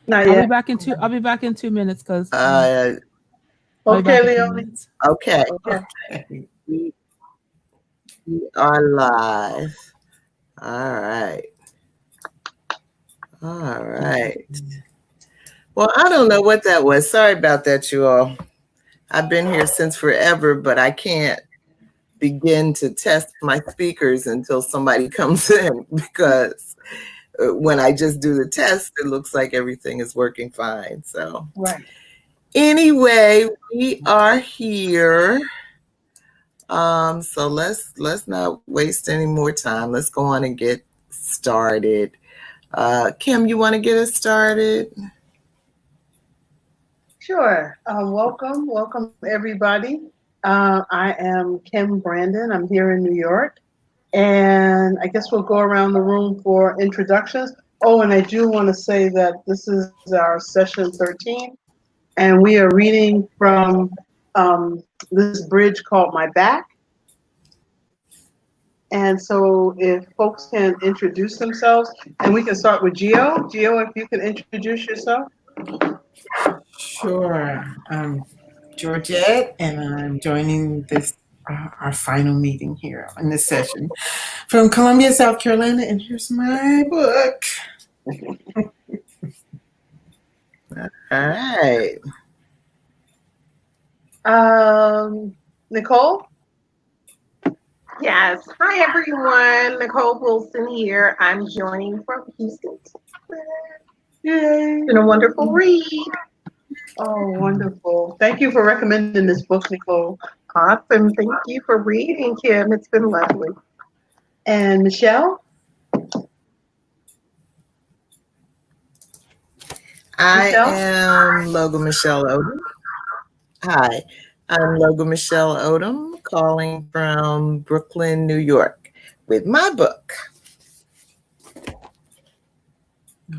Not I'll yet. be back in 2 minutes because. Okay, Leonie. Okay. Okay. We are live. All right. All right. Well, I don't know what that was. Sorry about that, you all. I've been here since forever, but I can't begin to test my speakers until somebody comes in because when I just do the test, it looks like everything is working fine. So, Right. Anyway, we are here. So let's not waste any more time. Let's go on and get started. Kim, you want to get us started? Sure. Welcome everybody. I am Kim Brandon. I'm here in New York, and I guess we'll go around the room for introductions. Oh, and I do want to say that this is our session 13, and we are reading from this bridge called My Back. And so if folks can introduce themselves, and we can start with Gio. Gio, if you can introduce yourself. Sure. I'm Georgette, and I'm joining this our final meeting here in this session from Columbia, South Carolina. And here's my book. All right. Nicole? Yes. Hi, everyone. Nicole Wilson here. I'm joining from Houston. Yay. It's been a wonderful read. Oh, wonderful. Thank you for recommending this book, Nicole. Awesome. Thank you for reading, Kim. It's been lovely. And Michelle? I am Logo Michelle Odom. Hi, I'm Logo Michelle Odom, calling from Brooklyn, New York, with my book.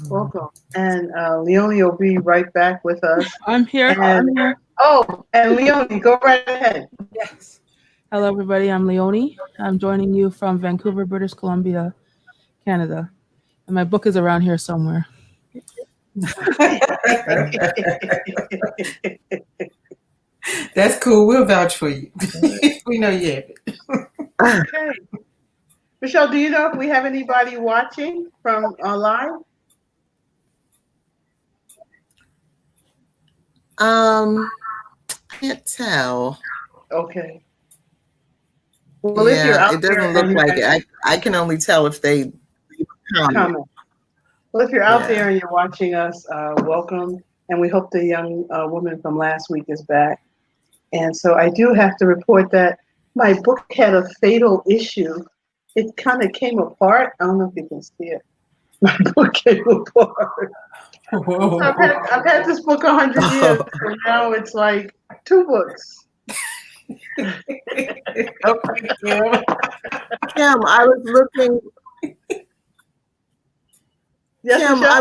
Welcome. And Leonie will be right back with us. I'm here. Oh, and Leonie, go right ahead. Yes. Hello, everybody. I'm Leonie. I'm joining you from Vancouver, British Columbia, Canada. And my book is around here somewhere. That's cool. We'll vouch for you. We know you have it. Okay. Michelle, do you know if we have anybody watching from live? I can't tell. Okay. Well, if you're out, it doesn't look like it. I can only tell if they comment. Well, if you're out there and you're watching us, welcome. And we hope the young woman from last week is back. And so I do have to report that my book had a fatal issue. It kind of came apart. I don't know if you can see it. My book came apart. Whoa. I've had this book 100 years, and now it's like 2 books. Kim, I was looking. Yes, Kim, Michelle?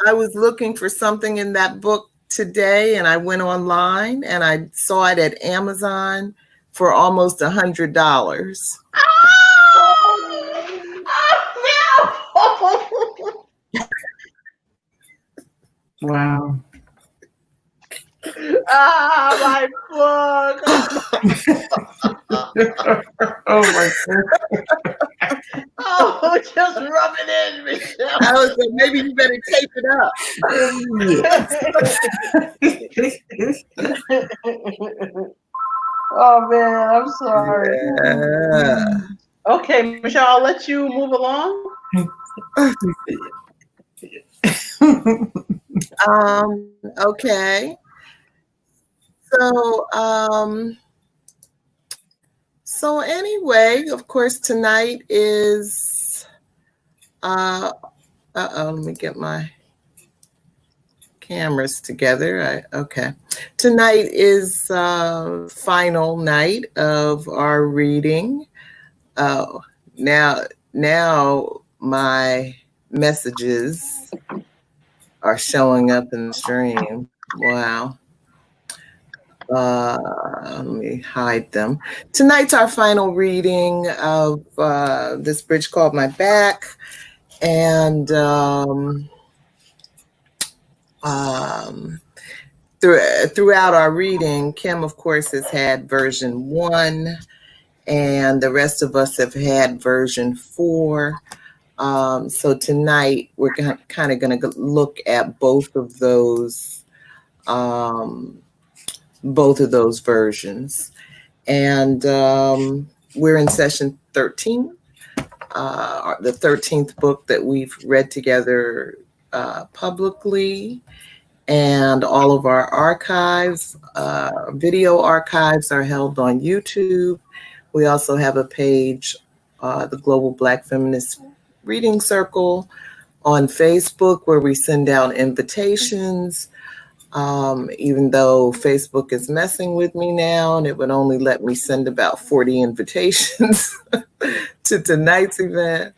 I was looking for something in that book today, and I went online and I saw it at Amazon for almost $100. Oh, no! Wow. My book. Oh my God. Oh, just rub it in, Michelle. I was like, maybe you better tape it up. Oh man, I'm sorry. Yeah. Okay, Michelle, I'll let you move along. Okay. So anyway, of course, tonight is let me get my cameras together. Okay. Tonight is final night of our reading. Oh, now my messages are showing up in the stream. Wow. Let me hide them. Tonight's our final reading of this bridge called My Back. And throughout our reading, Kim, of course, has had version 1, and the rest of us have had version 4. So tonight we're kind of going to look at both of those versions. And we're in session 13, the 13th book that we've read together publicly. And all of our archives, video archives, are held on YouTube. We also have a page, the Global Black Feminist Reading Circle, on Facebook, where we send out invitations. Even though Facebook is messing with me now, and it would only let me send about 40 invitations to tonight's event.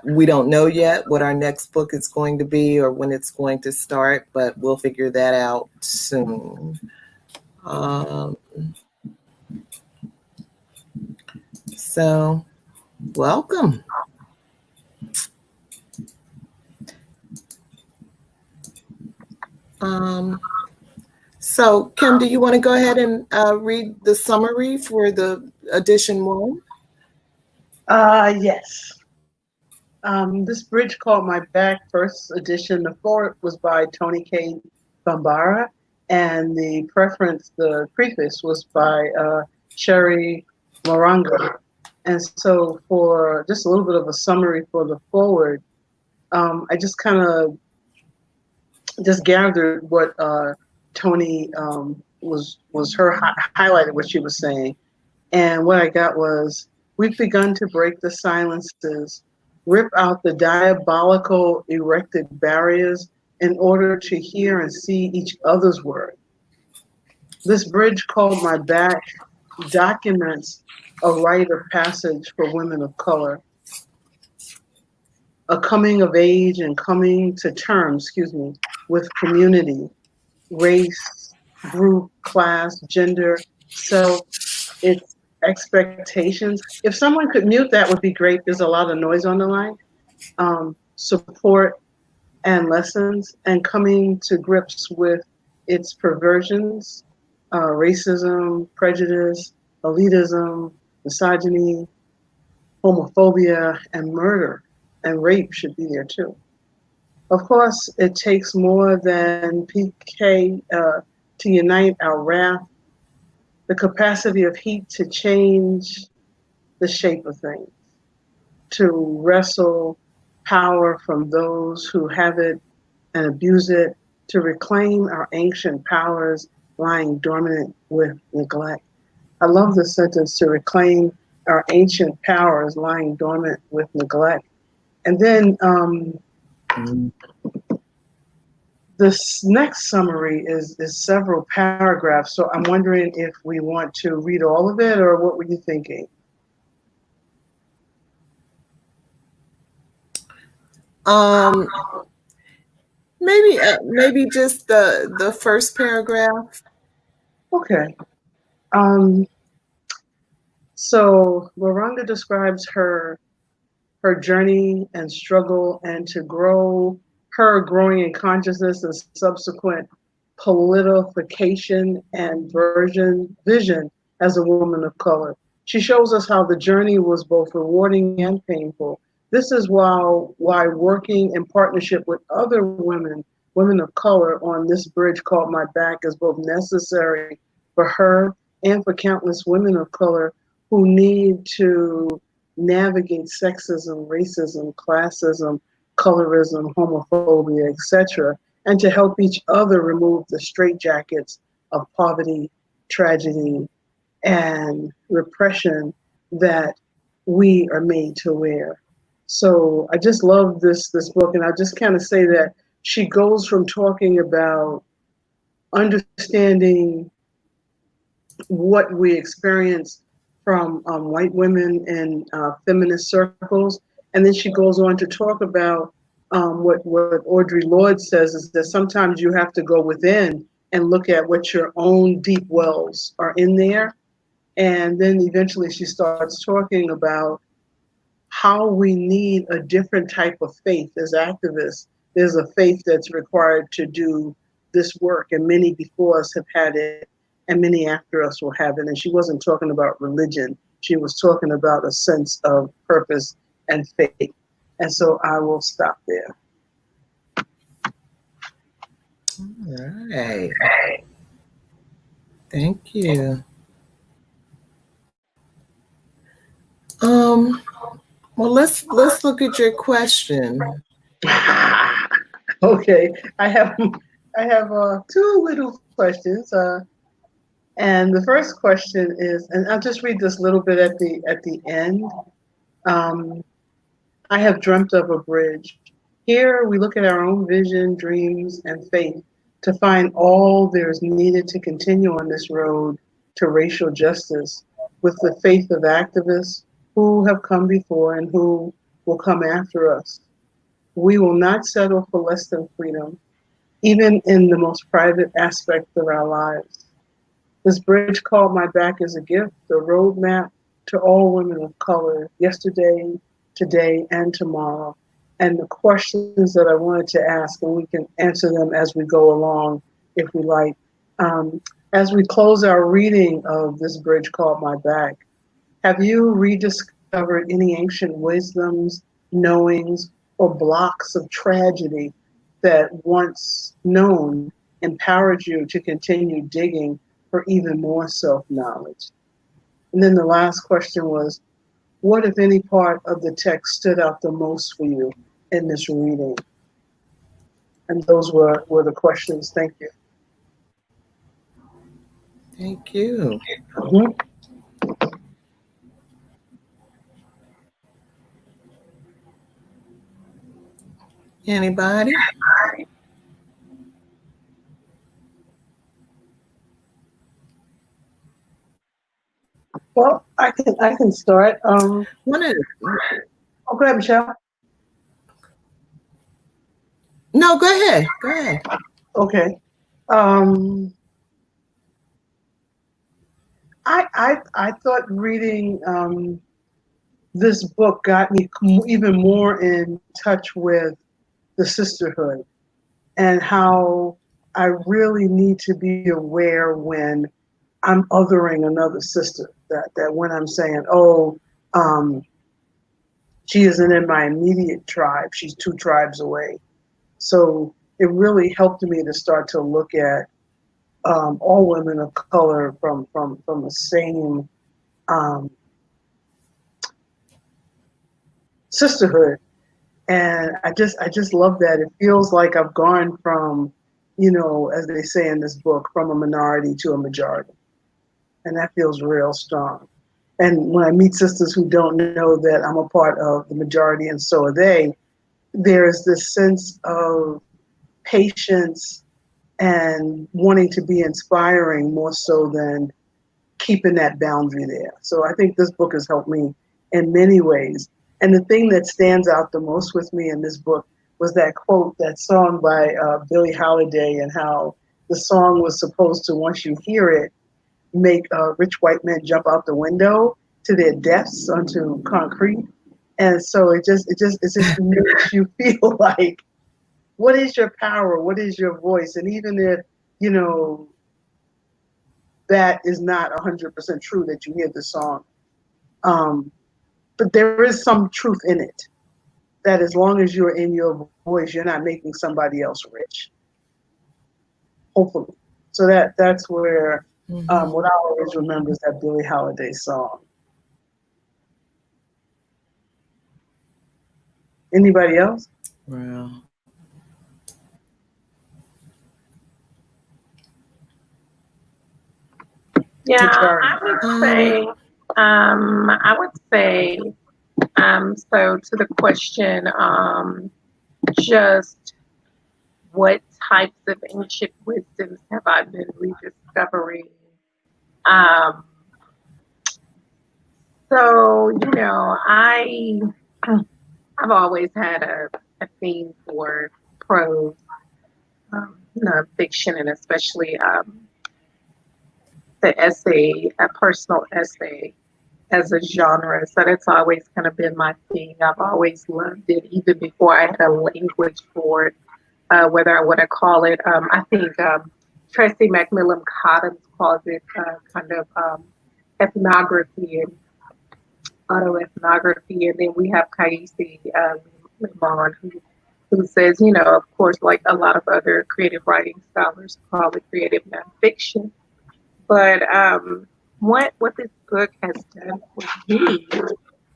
We don't know yet what our next book is going to be or when it's going to start, but we'll figure that out soon. So, welcome. So, Kim, do you want to go ahead and read the summary for the edition 1? Yes. This bridge called My Back, first edition. The foreword was by Toni Cade Bambara, and the preface was by Cherríe Moraga. And so, for just a little bit of a summary for the foreword, I just kind of gathered what Toni highlighted what she was saying, and what I got was, we've begun to break the silences, rip out the diabolical erected barriers in order to hear and see each other's word. This bridge called My Back documents a rite of passage for women of color, a coming of age and coming to terms, with community, race, group, class, gender, self, its expectations. If someone could mute, that would be great. There's a lot of noise on the line. Support and lessons, and coming to grips with its perversions, racism, prejudice, elitism, misogyny, homophobia, and murder. And rape should be there too. Of course, it takes more than PK to unite our wrath, the capacity of heat to change the shape of things, to wrestle power from those who have it and abuse it, to reclaim our ancient powers lying dormant with neglect. I love this sentence, to reclaim our ancient powers lying dormant with neglect. And then this next summary is several paragraphs, so I'm wondering if we want to read all of it, or what were you thinking? Maybe just the first paragraph. Okay. So Moraga describes her journey and struggle, and to growing in consciousness and subsequent politification and vision as a woman of color. She shows us how the journey was both rewarding and painful. This is why working in partnership with other women of color on this bridge called My Back is both necessary for her and for countless women of color who need to navigate sexism, racism, classism, colorism, homophobia, etc., and to help each other remove the straitjackets of poverty, tragedy, and repression that we are made to wear. So I just love this book, and I just kind of say that she goes from talking about understanding what we experience from white women in feminist circles, and then she goes on to talk about what Audre Lorde says, is that sometimes you have to go within and look at what your own deep wells are in there. And then eventually she starts talking about how we need a different type of faith as activists. There's a faith that's required to do this work, and many before us have had it, and many after us will have it. And she wasn't talking about religion. She was talking about a sense of purpose and faith. And so I will stop there. All right. Thank you. Well, let's look at your question. Okay, I have two little questions. And the first question is, and I'll just read this little bit at the end. I have dreamt of a bridge. Here we look at our own vision, dreams, and faith to find all there is needed to continue on this road to racial justice with the faith of activists who have come before and who will come after us. We will not settle for less than freedom, even in the most private aspects of our lives. This bridge called my back is a gift, a roadmap to all women of color, yesterday, today, and tomorrow. And the questions that I wanted to ask, and we can answer them as we go along, if we like. As we close our reading of this bridge called my back, have you rediscovered any ancient wisdoms, knowings, or blocks of tragedy that once known empowered you to continue digging for even more self-knowledge? And then the last question was, what, if any, part of the text stood out the most for you in this reading? And those were the questions. Thank you. Thank you. Mhm. Anybody? Well, I can start. One of Oh, go ahead, Michelle. No, go ahead. Go ahead. Okay. I thought reading this book got me even more in touch with the sisterhood and how I really need to be aware when I'm othering another sister. That when I'm saying, oh, she isn't in my immediate tribe, she's 2 tribes away. So it really helped me to start to look at all women of color from the same sisterhood. And I just love that. It feels like I've gone from, as they say in this book, from a minority to a majority. And that feels real strong. And when I meet sisters who don't know that I'm a part of the majority and so are they, there's this sense of patience and wanting to be inspiring more so than keeping that boundary there. So I think this book has helped me in many ways. And the thing that stands out the most with me in this book was that quote, that song by Billie Holiday, and how the song was supposed to, once you hear it, make rich white men jump out the window to their deaths onto concrete. And so it just makes you feel like, what is your power? What is your voice? And even if, that is not 100% true that you hear the song. But there is some truth in it, that as long as you're in your voice, you're not making somebody else rich. Hopefully. So that's where what I always remember is that Billie Holiday song. Anybody else? Wow. Yeah, I would say, so to the question, just what types of ancient wisdoms have I been rediscovering? So, I've always had a theme for prose, fiction, and especially the essay, a personal essay. as a genre. So that's always kind of been my thing. I've always loved it, even before I had a language for it, whether I want to call it, I think Tracy McMillan Cottons calls it kind of ethnography and autoethnography. And then we have Kaisi Limon, who says, you know, of course, like a lot of other creative writing scholars call it creative nonfiction. But what this book has done for me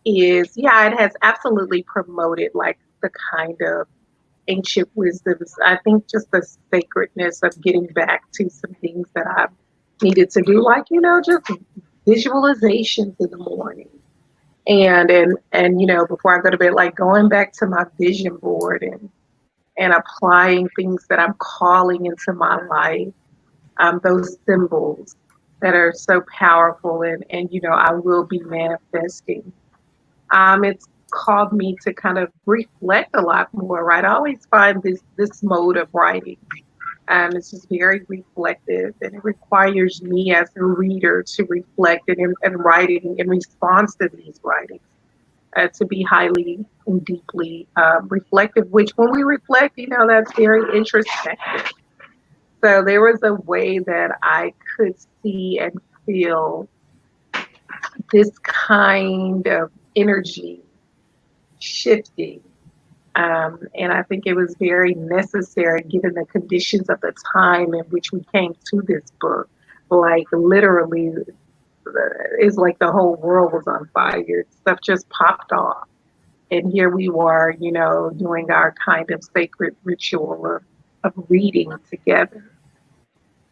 is, yeah, it has absolutely promoted like the kind of ancient wisdoms. I think just the sacredness of getting back to some things that I've needed to do, like, you know, just visualizations in the morning. And you know, before I go to bed, like going back to my vision board and applying things that I'm calling into my life, those symbols that are so powerful, and you know, I will be manifesting. It's called me to kind of reflect a lot more, right? I always find this mode of writing, it's just very reflective, and it requires me as a reader to reflect and writing in response to these writings, to be highly and deeply reflective, which when we reflect, you know, that's very introspective. So there was a way that I could see and feel this kind of energy shifting. And I think it was very necessary given the conditions of the time in which we came to this book. Like literally, it's like the whole world was on fire. Stuff just popped off. And here we were, you know, doing our kind of sacred ritual of reading together.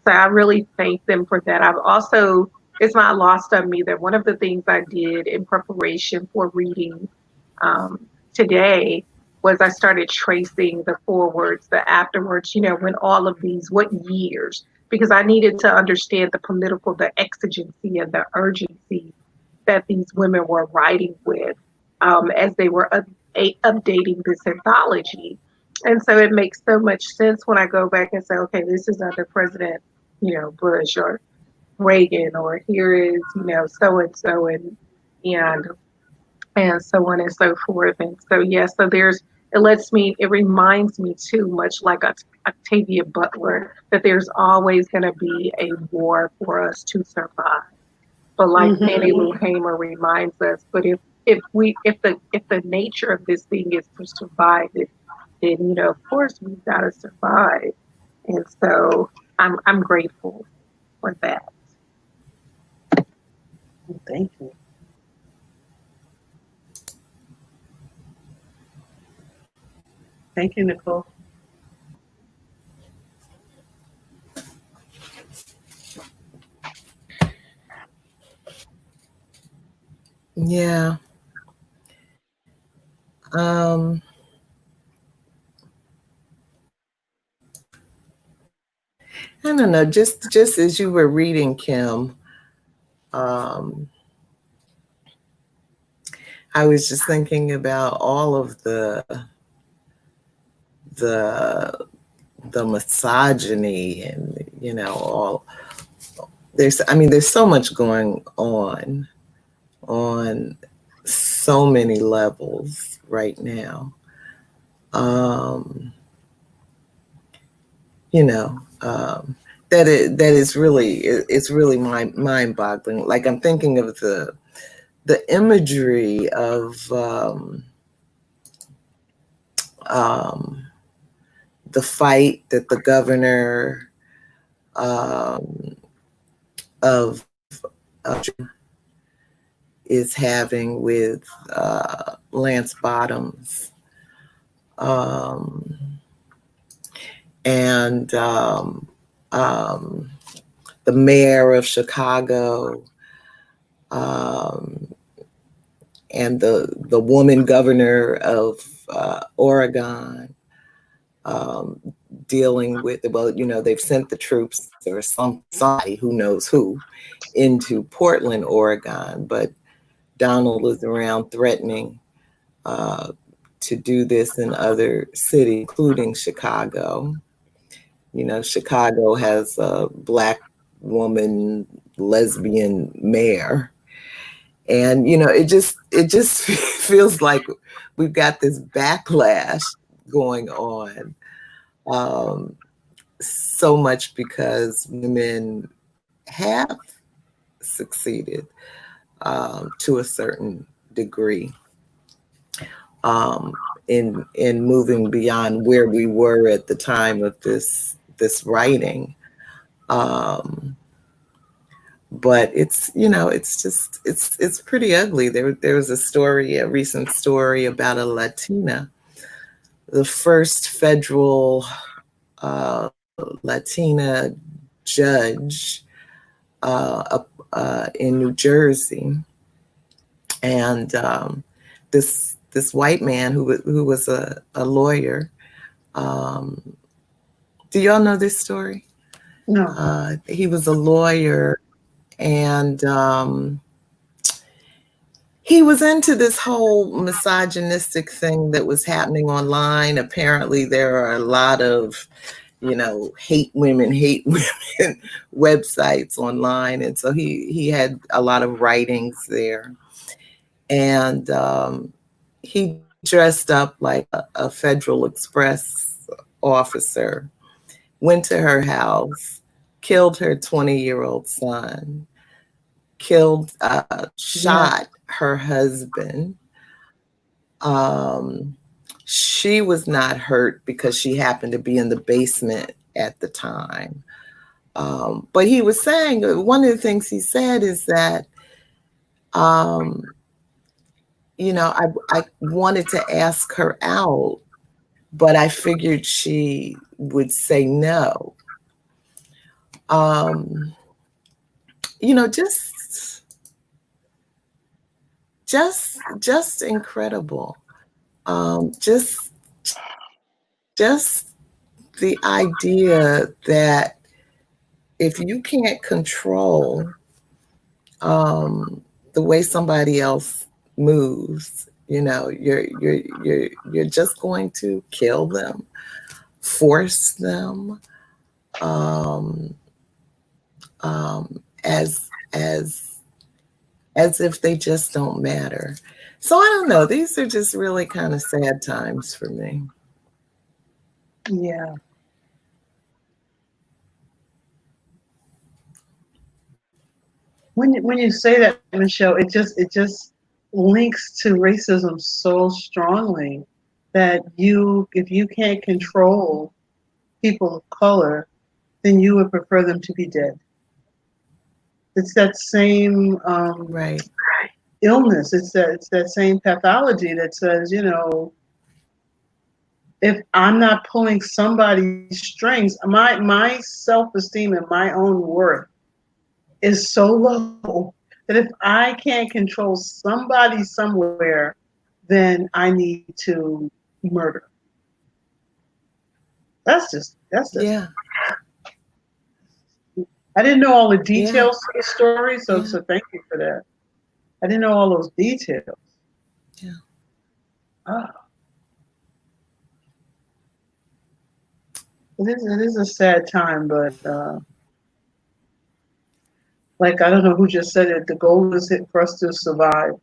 So I really thank them for that. I've also, it's not lost on me that one of the things I did in preparation for reading today was I started tracing the forewords, the afterwards, you know, when all of these, what years, because I needed to understand the political, the exigency and the urgency that these women were writing with as they were updating this anthology. And so it makes so much sense when I go back and say, okay, this is under President, you know, Bush or Reagan, or here is, you know, so and so, and so on and so forth. And so, yeah, so it reminds me too, much like Octavia Butler, that there's always going to be a war for us to survive. But like Fannie Lou Hamer reminds us, but if the nature of this thing is to survive it, then, you know, of course we've got to survive. And so I'm grateful for that. Thank you. Thank you, Nicole. Yeah. I don't know, just as you were reading, Kim, I was just thinking about all of the misogyny and, you know, all there's so much going on so many levels right now. You know, that is really, it's really mind-boggling. Like I'm thinking of the imagery of the fight that the governor of is having with Lance Bottoms, and the mayor of Chicago, and the woman governor of Oregon, dealing with, well, you know, they've sent the troops or somebody, who knows who, into Portland, Oregon, but Donald is around threatening to do this in other cities, including Chicago. You know, Chicago has a Black woman, lesbian mayor. And, you know, it just feels like we've got this backlash going on, so much because women have succeeded to a certain degree in moving beyond where we were at the time of this writing. But it's, you know, it's just, it's pretty ugly. There was a recent story about a Latina, the first federal Latina judge in New Jersey, and this white man who was a lawyer. Do y'all know this story? No. He was a lawyer, and he was into this whole misogynistic thing that was happening online. Apparently, there are a lot of, you know, hate women websites online. And so he had a lot of writings there. And he dressed up like a Federal Express officer, went to her house, killed her 20-year-old son, shot her husband. She was not hurt because she happened to be in the basement at the time. But he was saying, one of the things he said is that, you know, I wanted to ask her out, but I figured she would say no. You know, just incredible. Just the idea that if you can't control the way somebody else moves, you know, you're just going to kill them, force them, as if they just don't matter. So I don't know. These are just really kind of sad times for me. Yeah. When you say that, Michelle, it just links to racism so strongly that if you can't control people of color, then you would prefer them to be dead. It's that same Right. illness. It's that same pathology that says, you know, if I'm not pulling somebody's strings, my self-esteem and my own worth is so low that if I can't control somebody somewhere, then I need to murder. That's just Yeah. I didn't know all the details of the story, so thank you for that. I didn't know all those details. Yeah. It is a sad time, but like, I don't know who just said it, the goal is for us to survive.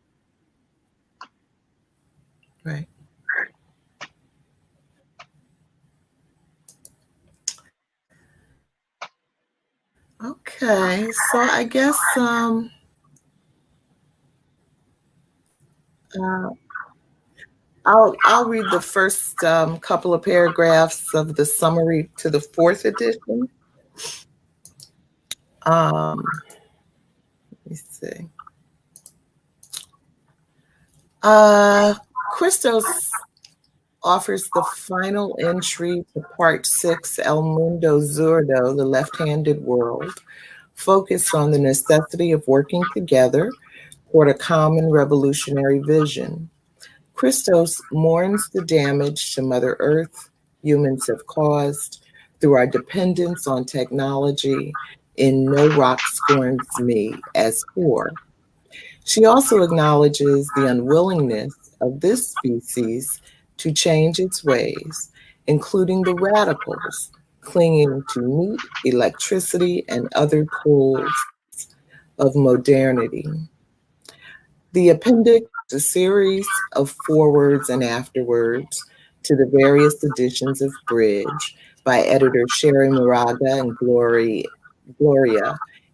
Right. Okay, so I guess I'll read the first couple of paragraphs of the summary to the 4th edition. Let me see. Christos offers the final entry to Part 6, El Mundo Zurdo, the Left-Handed World, focused on the necessity of working together toward a common revolutionary vision. Christos mourns the damage to Mother Earth humans have caused through our dependence on technology in No Rock Scorns Me as poor. She also acknowledges the unwillingness of this species to change its ways, including the radicals clinging to meat, electricity, and other tools of modernity. The appendix is a series of forewords and afterwords to the various editions of Bridge by editors Cherríe, Moraga, and Gloria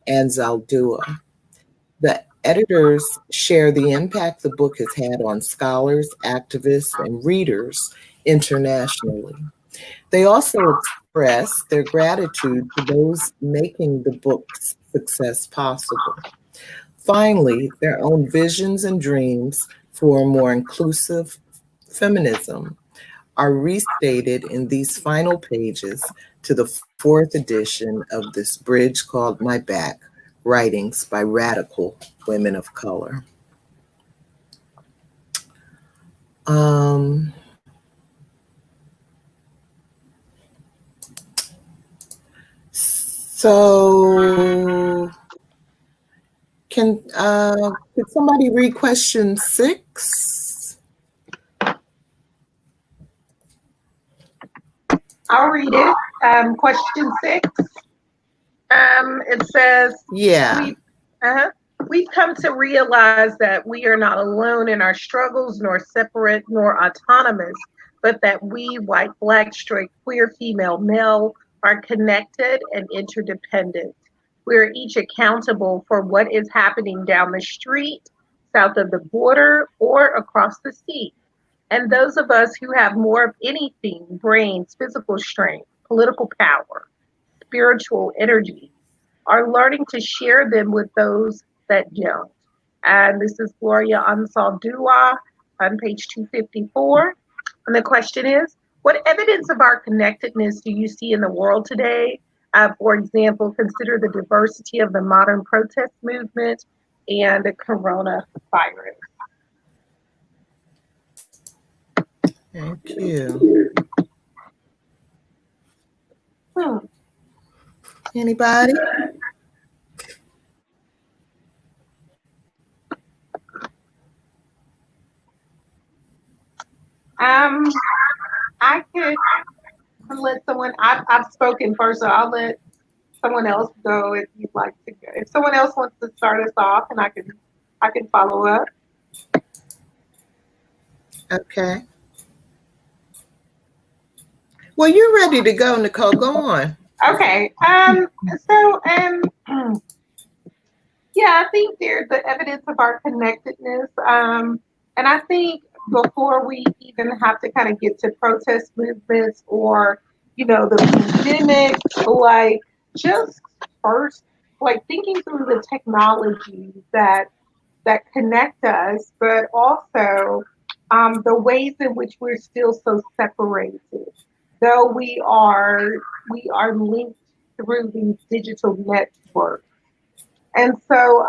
Anzaldúa. The editors share the impact the book has had on scholars, activists, and readers internationally. They also express their gratitude to those making the book's success possible. Finally, their own visions and dreams for a more inclusive feminism are restated in these final pages to the fourth edition of this bridge called My Back, Writings by Radical Women of Color. So could somebody read question 6? I'll read it. Question 6. It says, Yeah. We've come to realize that we are not alone in our struggles, nor separate, nor autonomous, but that we, white, black, straight, queer, female, male, are connected and interdependent. We are each accountable for what is happening down the street, south of the border, or across the sea. And those of us who have more of anything, brains, physical strength, political power, spiritual energy, are learning to share them with those that don't. And this is Gloria Anzaldúa on page 254. And the question is, what evidence of our connectedness do you see in the world today? For example, consider the diversity of the modern protest movement and the coronavirus. Thank you. Anybody? I could let someone, I've spoken first, so I'll let someone else go if you'd like to go. If someone else wants to start us off, and I can follow up. Okay. Well, you're ready to go, Nicole. Go on. Okay. Yeah, I think there's the evidence of our connectedness. And I think before we even have to kind of get to protest movements or, the pandemic, like just first, like thinking through the technologies that connect us, but also the ways in which we're still so separated, though we are linked through these digital networks. And so,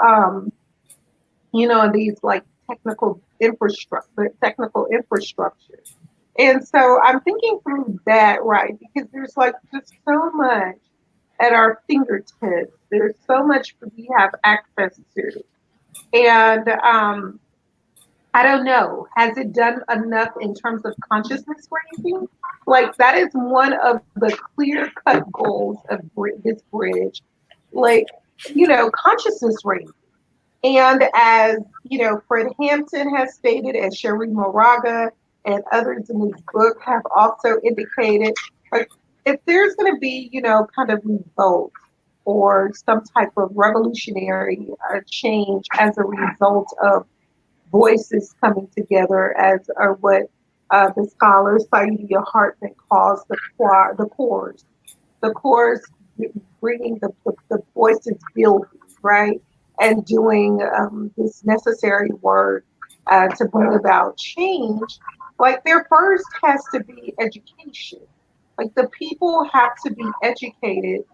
these like technical infrastructure. And so I'm thinking through that, right? Because there's like just so much at our fingertips. There's so much we have access to. And I don't know, has it done enough in terms of consciousness raising? Like that is one of the clear-cut goals of this bridge. Like, consciousness raising. And as, Fred Hampton has stated, as Cherríe Moraga and others in this book have also indicated, like, if there's going to be, kind of revolt or some type of revolutionary change as a result of voices coming together, as are what the scholar Saidiya Hartman calls the chorus. The chorus bringing the voices building, right? And doing this necessary work to bring about change. Like there first has to be education. Like the people have to be educated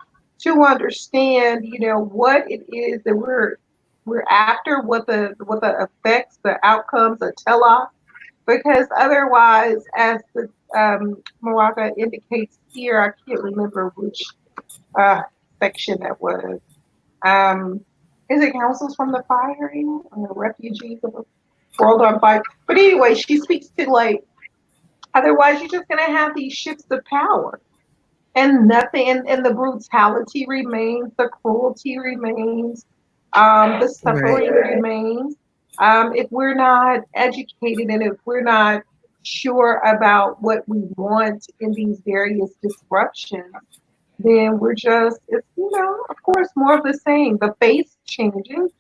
to understand, what it is that we're after, what the effects, the outcomes, the tell-off. Because otherwise, as the Moraga indicates here, I can't remember which section that was. Is it Councils from the Firing or the Refugees of the World on Fire? But anyway, she speaks to like, otherwise you're just going to have these shifts of power. And nothing, and the brutality remains, the cruelty remains, the suffering remains. If we're not educated and if we're not sure about what we want in these various disruptions, then we're just, it's, of course, more of the same. The face changes,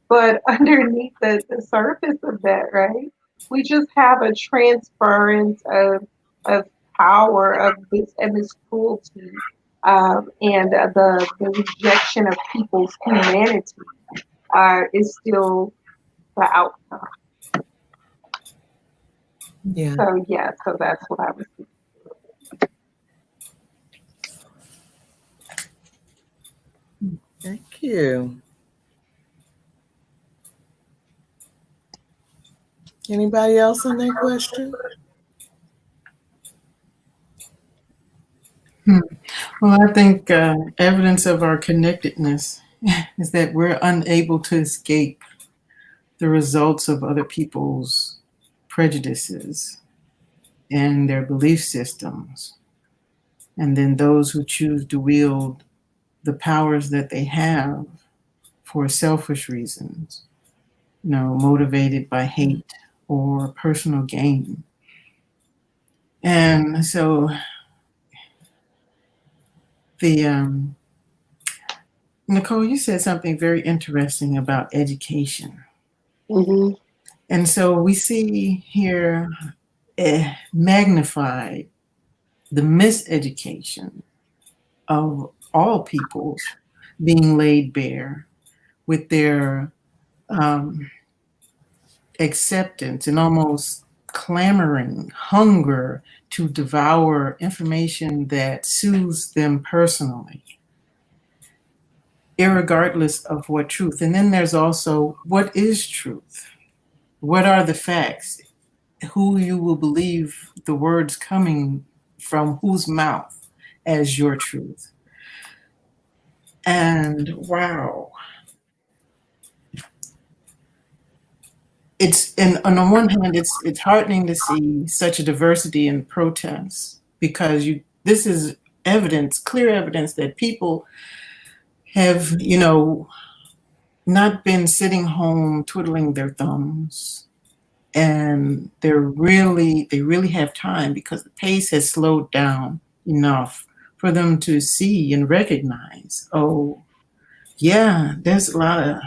but underneath the surface of that, right? We just have a transference of power of this and this cruelty, and the rejection of people's humanity is still the outcome. Yeah. So yeah, so that's what I was thinking. Thank you. Anybody else on that question? Well, I think evidence of our connectedness is that we're unable to escape the results of other people's prejudices and their belief systems. And then those who choose to wield the powers that they have for selfish reasons, motivated by hate or personal gain. And so Nicole, you said something very interesting about education. Mm-hmm. And so we see here magnified the miseducation of all peoples being laid bare with their acceptance and almost clamoring hunger to devour information that soothes them personally, irregardless of what truth. And then there's also what is truth? What are the facts? Who you will believe the words coming from whose mouth as your truth? And wow, on the one hand, it's heartening to see such a diversity in protests, because this is evidence, clear evidence that people have, not been sitting home twiddling their thumbs, and they really have time, because the pace has slowed down enough for them to see and recognize, oh yeah, there's a lot of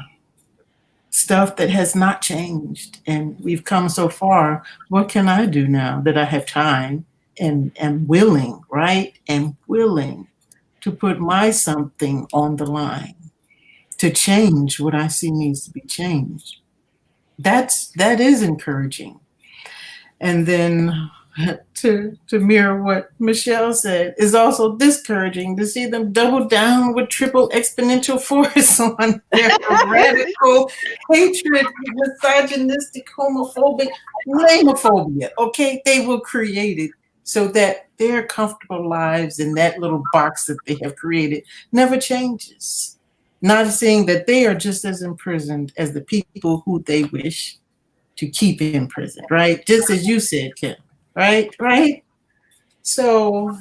stuff that has not changed, and we've come so far. What can I do now that I have time and am willing, right? And willing to put my something on the line to change what I see needs to be changed. That is encouraging. And then to mirror what Michelle said, is also discouraging to see them double down with triple exponential force on their radical hatred, misogynistic, homophobic, lamophobia. Okay, they will create it so that their comfortable lives in that little box that they have created never changes. Not seeing that they are just as imprisoned as the people who they wish to keep in prison, right? Just as you said, Kim, right? So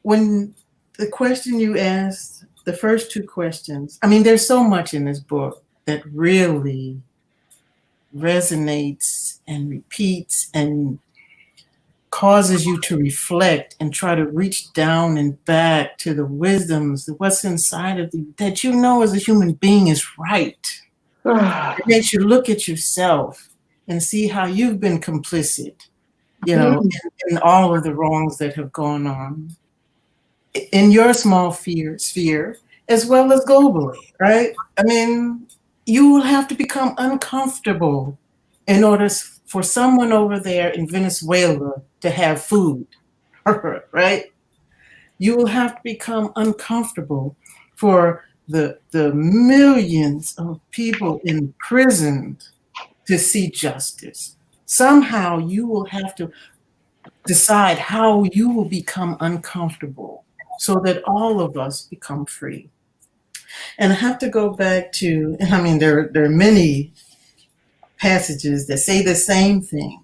when the question you asked, the first two questions, I mean, there's so much in this book that really resonates and repeats and causes you to reflect and try to reach down and back to the wisdoms, what's inside of you that as a human being is right. It makes you look at yourself and see how you've been complicit, in all of the wrongs that have gone on in your small sphere, as well as globally, right? I mean, you will have to become uncomfortable in order for someone over there in Venezuela to have food, right? You will have to become uncomfortable for the millions of people imprisoned to see justice. Somehow you will have to decide how you will become uncomfortable so that all of us become free. And I have to go back to, I mean, there are many passages that say the same thing.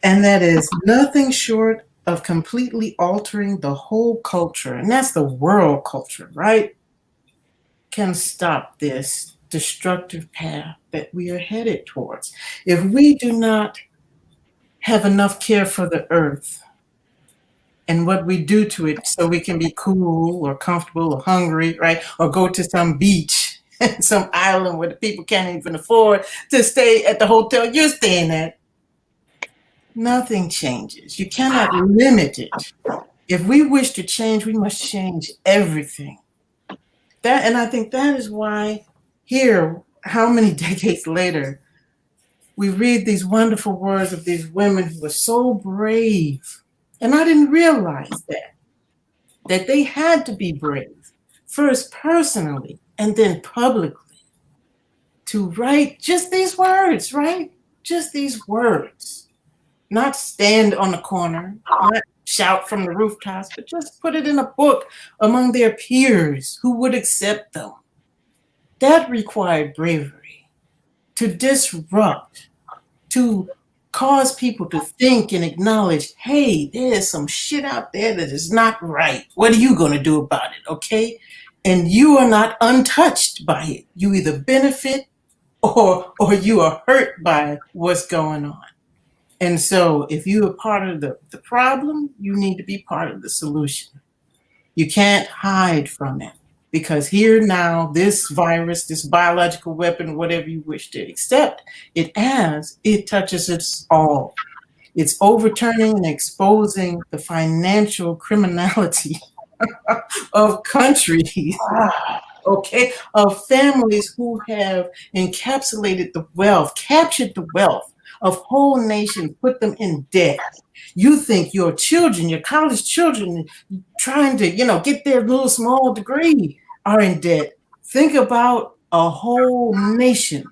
And that is nothing short of completely altering the whole culture, and that's the world culture, right? Can stop this destructive path that we are headed towards. If we do not have enough care for the earth and what we do to it so we can be cool or comfortable or hungry, right? Or go to some beach, some island where the people can't even afford to stay at the hotel you're staying at, nothing changes. You cannot limit it. If we wish to change, we must change everything. And I think that is why here, how many decades later, we read these wonderful words of these women who were so brave. And I didn't realize that they had to be brave, first personally and then publicly, to write just these words, right? Just these words. Not stand on the corner, not shout from the rooftops, but just put it in a book among their peers who would accept them. That required bravery to disrupt, to cause people to think and acknowledge, hey, there's some shit out there that is not right. What are you going to do about it, okay? And you are not untouched by it. You either benefit or you are hurt by what's going on. And so if you are part of the problem, you need to be part of the solution. You can't hide from it, because here now, this virus, this biological weapon, whatever you wish to accept it as, it touches us all. It's overturning and exposing the financial criminality of countries, okay, of families who have encapsulated the wealth, captured the wealth of whole nations, put them in debt. You think your children, your college children, trying to, get their little small degree, are in debt. Think about a whole nation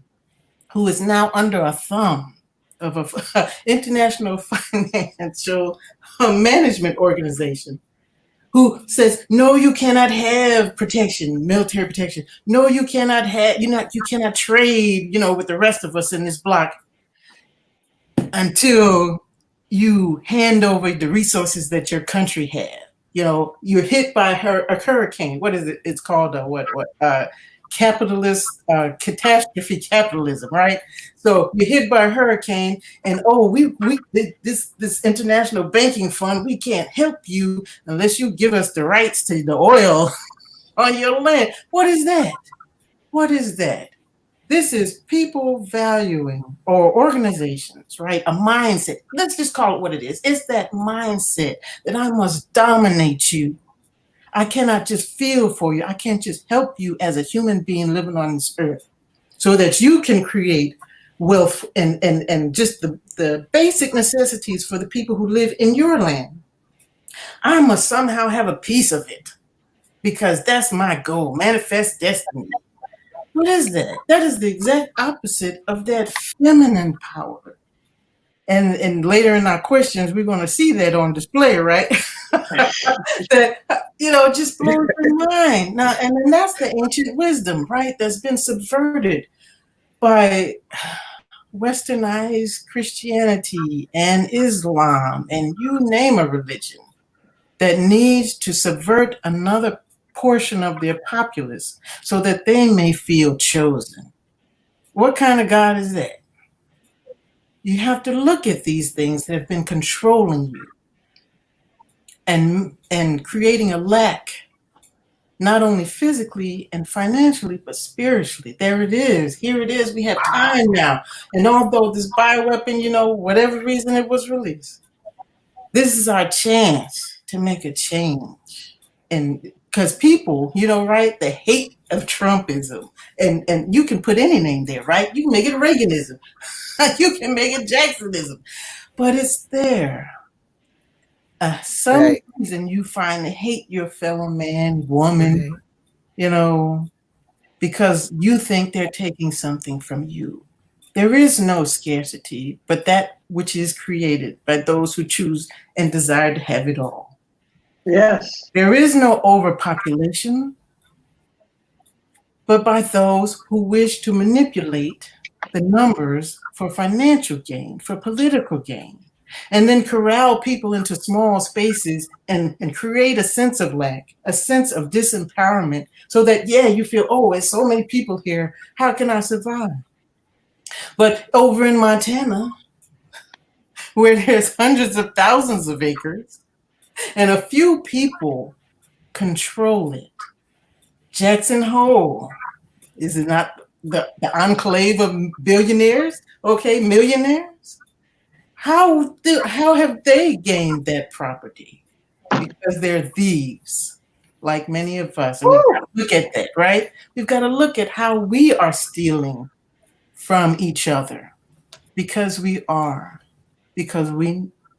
who is now under a thumb of an international financial management organization who says, no, you cannot have protection, military protection. No, you cannot have, you cannot trade, with the rest of us in this block until you hand over the resources that your country has. You're hit by a hurricane. What is it? It's called capitalist catastrophe capitalism, right? So you're hit by a hurricane, and this international banking fund, we can't help you unless you give us the rights to the oil on your land. What is that? What is that? This is people valuing, or organizations, right? A mindset. Let's just call it what it is. It's that mindset that I must dominate you. I cannot just feel for you. I can't just help you as a human being living on this earth so that you can create wealth and just the basic necessities for the people who live in your land. I must somehow have a piece of it because that's my goal, manifest destiny. What is that? That is the exact opposite of that feminine power. And later in our questions, we're going to see that on display, right? That, just blows your mind. Now, and that's the ancient wisdom, right? That's been subverted by westernized Christianity and Islam and you name a religion that needs to subvert another portion of their populace so that they may feel chosen. What kind of God is that? You have to look at these things that have been controlling you and creating a lack, not only physically and financially, but spiritually. There it is. Here it is. We have time now. And although this bioweapon, whatever reason it was released, this is our chance to make a change. And because people, right, the hate of Trumpism, and you can put any name there, right? You can make it Reaganism. You can make it Jacksonism. But it's there. Some reason you find to hate your fellow man, woman, because you think they're taking something from you. There is no scarcity, but that which is created by those who choose and desire to have it all. Yes. There is no overpopulation, but by those who wish to manipulate the numbers for financial gain, for political gain. and then corral people into small spaces and create a sense of lack, a sense of disempowerment, so that, yeah, you feel, oh, there's so many people here, how can I survive? But over in Montana, where there's hundreds of thousands of acres and a few people control it, Jackson Hole, is it not the enclave of billionaires? Okay, millionaires? How have they gained that property? Because they're thieves, like many of us. And we've got to look at that, right? We've got to look at how we are stealing from each other, because we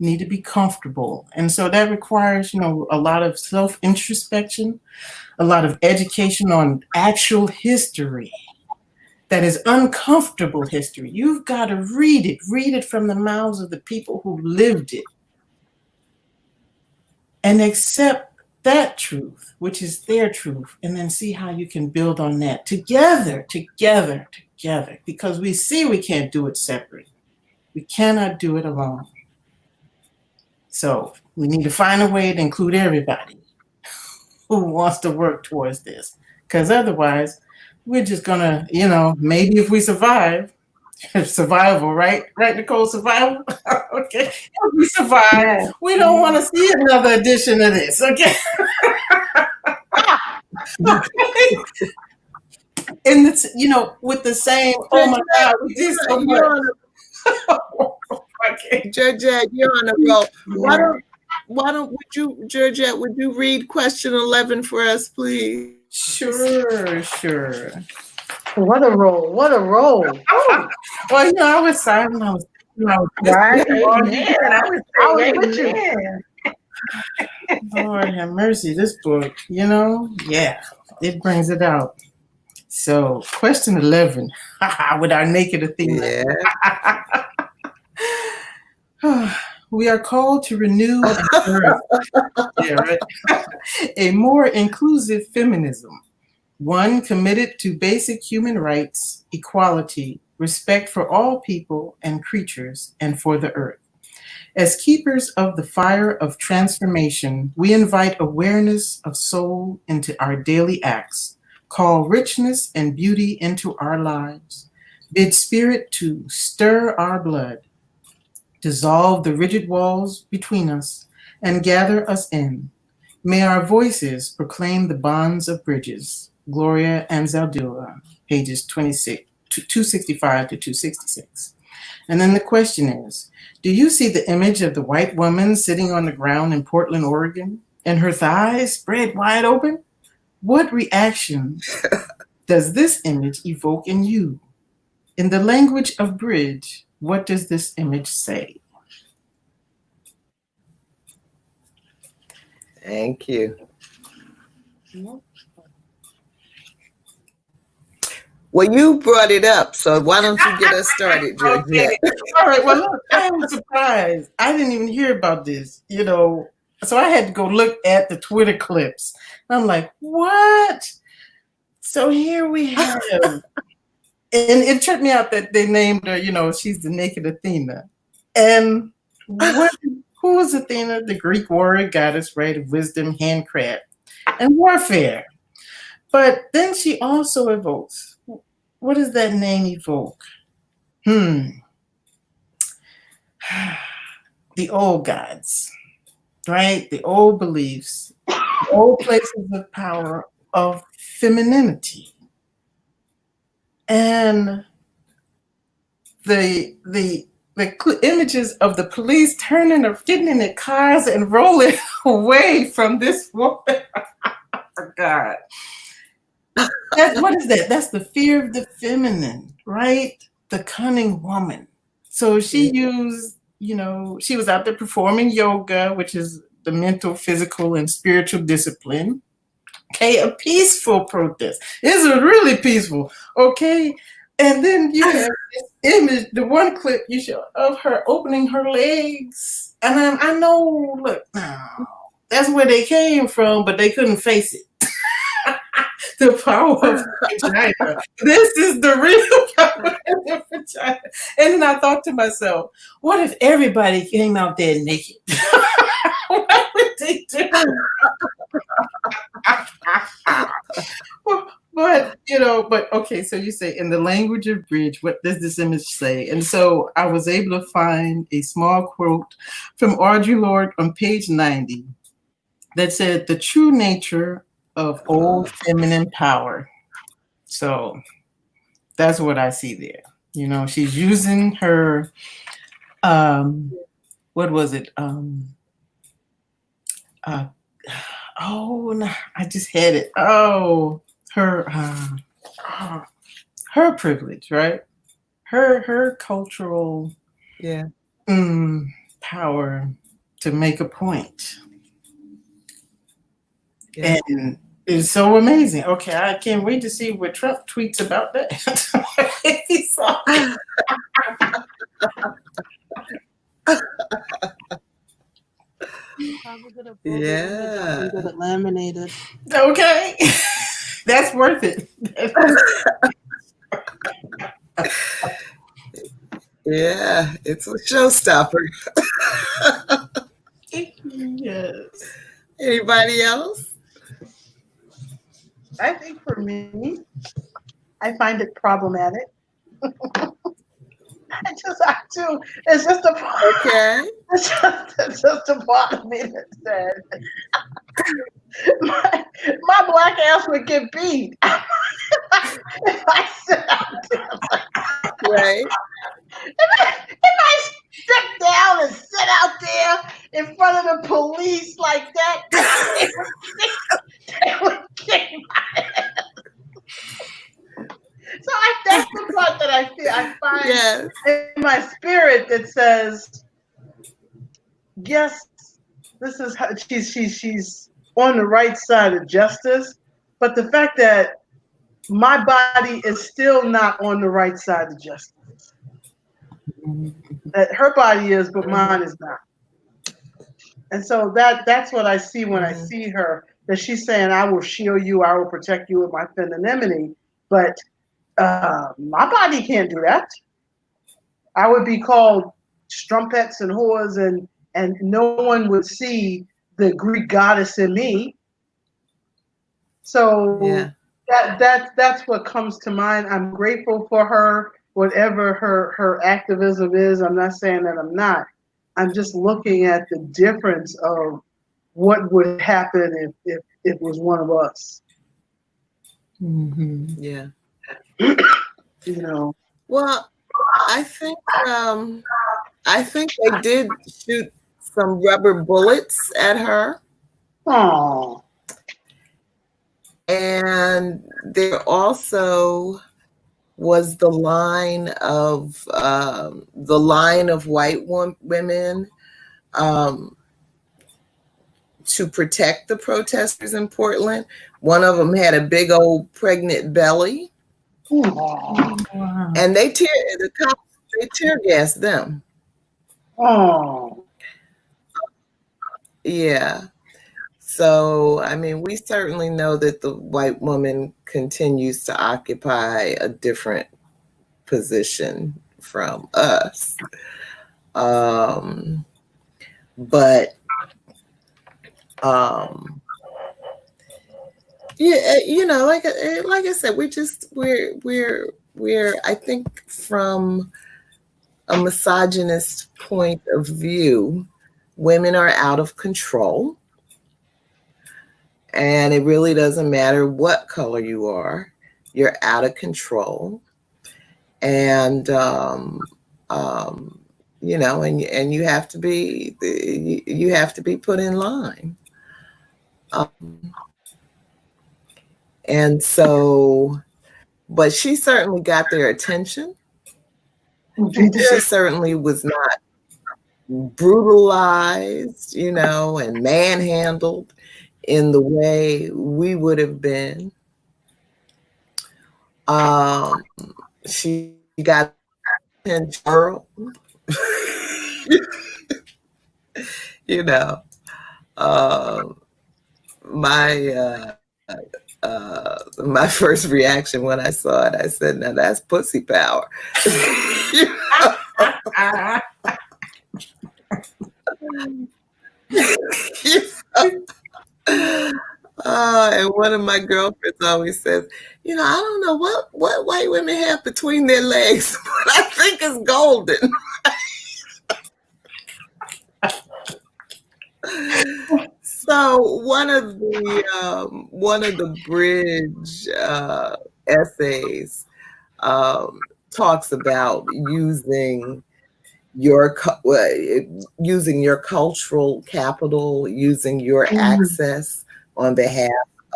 need to be comfortable. And so that requires, a lot of self-introspection, a lot of education on actual history that is uncomfortable history. You've got to read it from the mouths of the people who lived it, and accept that truth, which is their truth, and then see how you can build on that together, because we see we can't do it separate. We cannot do it alone. So we need to find a way to include everybody who wants to work towards this, because otherwise we're just gonna, maybe if we survive, survival, right, Nicole, survival. Okay, if we survive, we don't want to see another edition of this. Okay. And it's, with the same, oh my God, we did so much. Okay, Georgette, you're on a roll. Would you read question 11 for us, please? Sure. What a roll! What a roll! Well, I was silent. I was Right. I was with you. Lord have mercy, this book, yeah, it brings it out. So, question 11, with our naked Athena. Yeah. We are called to renew and birth a more inclusive feminism, one committed to basic human rights, equality, respect for all people and creatures, and for the earth. As keepers of the fire of transformation, we invite awareness of soul into our daily acts, call richness and beauty into our lives, bid spirit to stir our blood, dissolve the rigid walls between us, and gather us in. May our voices proclaim the bonds of bridges. Gloria Anzaldúa, pages 265 to 266. And then the question is, do you see the image of the white woman sitting on the ground in Portland, Oregon, and her thighs spread wide open? What reaction does this image evoke in you? In the language of bridge, what does this image say? Thank you. Well, you brought it up, so why don't you get us started, Georgette? Okay. All right, well, look, I was surprised. I didn't even hear about this, so I had to go look at the Twitter clips. I'm like, what? So here we have, and it tripped me out that they named her, she's the naked Athena. And who is Athena? The Greek warrior goddess, right, of wisdom, handcraft, and warfare. But then she also evokes, what does that name evoke? The old gods, right? The old beliefs, the old places of power of femininity. And the images of the police turning or getting in their cars and rolling away from this woman. Oh, God. What is that? That's the fear of the feminine, right? The cunning woman. So she used, she was out there performing yoga, which is the mental, physical, and spiritual discipline. Okay, a peaceful protest. It's really peaceful. Okay. And then you have this image, the one clip you show of her opening her legs. And I know, look, that's where they came from, but they couldn't face it. the power of the vagina. This is the real power of the vagina. And then I thought to myself, what if everybody came out there naked? What would they do? But okay, so you say in the language of bridge, what does this image say? And so I was able to find a small quote from Audre Lorde on page 90 that said, the true nature of old feminine power. So that's what I see there. She's using her, what was it? Oh, no, I just had it. Oh, her privilege, right? Her cultural power to make a point. Yeah. And it's so amazing. Okay, I can't wait to see what Trump tweets about that. Yeah. Get it laminated. Okay. That's worth it. Yeah, it's a showstopper. Yes. Anybody else? I think for me, I find it problematic. I do. It's just a part. Okay. It's just a part of me that said my black ass would get beat if I sit out there. Right. If I step down and sit out there in front of the police like that, they would kick my ass. So that's the part that I feel. I find in my spirit that says, yes, this is how she's on the right side of justice, but the fact that my body is still not on the right side of justice. That her body is, but mine is not. And so that's what I see when I see her, that she's saying, I will shield you, I will protect you with my femininity, but my body can't do that. I would be called strumpets and whores, and no one would see the Greek goddess in me. So that's what comes to mind. I'm grateful for her, whatever her activism is. I'm not saying that I'm not. I'm just looking at the difference of what would happen if it was one of us. Mm-hmm. Yeah. Well, I think they did shoot some rubber bullets at her. Oh. And there also was the line of white women to protect the protesters in Portland. One of them had a big old pregnant belly. Oh. And the cops tear gassed them. Oh. Yeah. So, I mean, we certainly know that the white woman continues to occupy a different position from us. But yeah, like I said, we're I think from a misogynist point of view, women are out of control. And it really doesn't matter what color you are, you're out of control. And and you have to be put in line. And so, but she certainly got their attention. She certainly was not brutalized, and manhandled in the way we would have been. She got attention. my first reaction when I saw it, I said, now that's pussy power. And one of my girlfriends always says, I don't know what white women have between their legs, but I think it's golden. So one of the bridge essays talks about using your cultural capital, using your access on behalf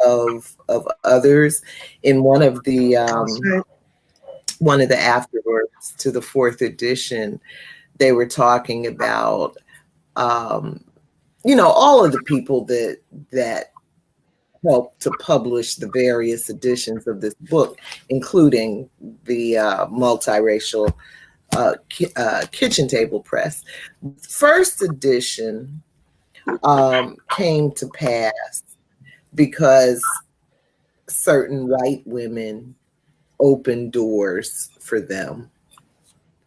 of others. In one of the afterwords to the 4th edition, they were talking about all of the people that helped to publish the various editions of this book, including the multiracial kitchen table press. First edition came to pass because certain white women opened doors for them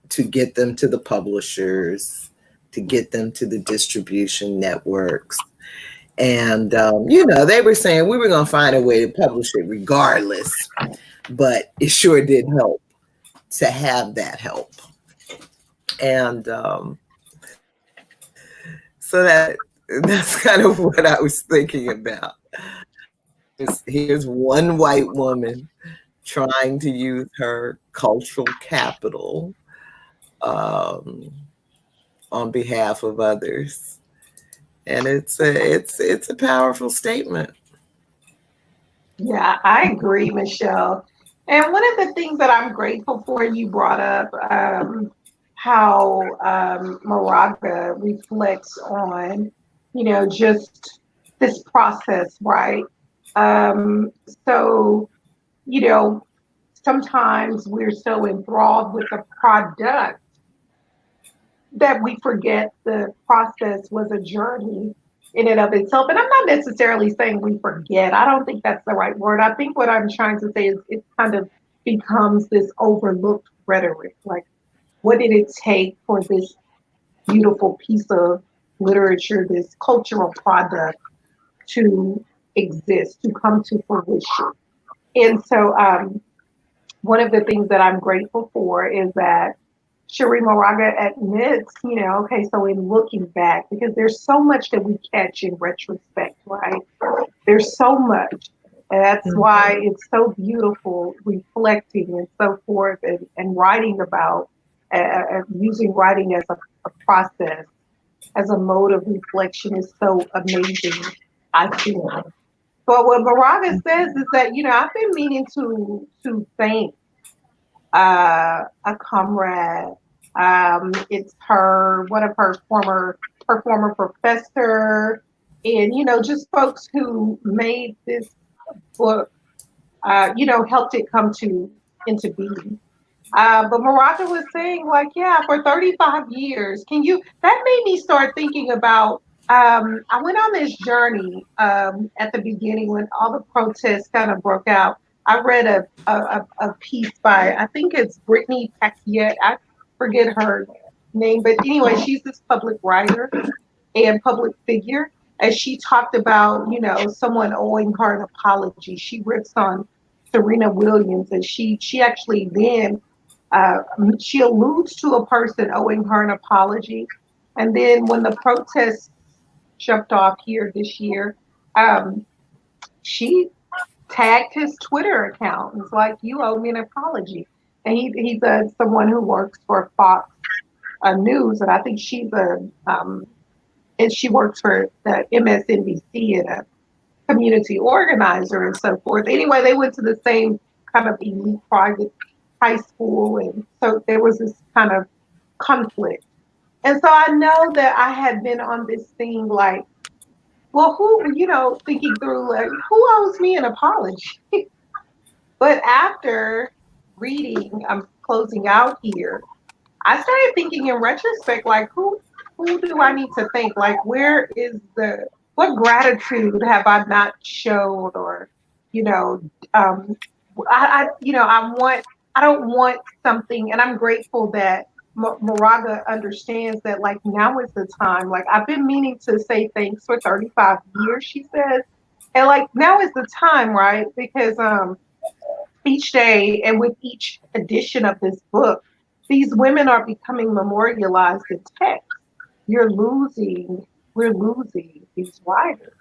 to get them to the publishers, to get them to the distribution networks. And, they were saying we were going to find a way to publish it regardless, but it sure did help to have that help. And so that's kind of what I was thinking about. Here's one white woman trying to use her cultural capital on behalf of others. And it's a powerful statement. Yeah, I agree, Michelle. And one of the things that I'm grateful for, you brought up how Moraga reflects on, just this process, right? So, sometimes we're so enthralled with the product that we forget the process was a journey in and of itself. And I'm not necessarily saying we forget. I don't think that's the right word. I think what I'm trying to say is it kind of becomes this overlooked rhetoric. Like, what did it take for this beautiful piece of literature, this cultural product to exist, to come to fruition? And so one of the things that I'm grateful for is that Cherríe Moraga admits, okay, so in looking back, because there's so much that we catch in retrospect, right? There's so much. And that's why it's so beautiful reflecting and so forth and writing about, using writing as a process, as a mode of reflection is so amazing, I feel. But what Moraga says is that, I've been meaning to thank a comrade. It's one of her former professor, and just folks who made this book, helped it come into being. But Moraga was saying, like, yeah, for 35 years, that made me start thinking about. I went on this journey at the beginning when all the protests kind of broke out. I read a piece by, I think it's Brittany Paquette. I forget her name, but anyway, she's this public writer and public figure. And she talked about, someone owing her an apology. She rips on Serena Williams, and she actually then, she alludes to a person owing her an apology. And then when the protests jumped off here this year, she tagged his Twitter account. It's like, you owe me an apology. And he's someone who works for Fox News, and I think she's and she works for the MSNBC and a community organizer and so forth. Anyway, they went to the same kind of elite private high school, and so there was this kind of conflict. And so I know that I had been on this thing like, well, thinking through, like, who owes me an apology? But after reading, I'm closing out here, I started thinking in retrospect, like, who do I need to thank? Like, what gratitude have I not showed, or, you know, I don't want something, and I'm grateful that Moraga understands that, like, now is the time. Like, I've been meaning to say thanks for 35 years, she says. And like, now is the time, right? Because each day and with each edition of this book, these women are becoming memorialized in text. We're losing these writers.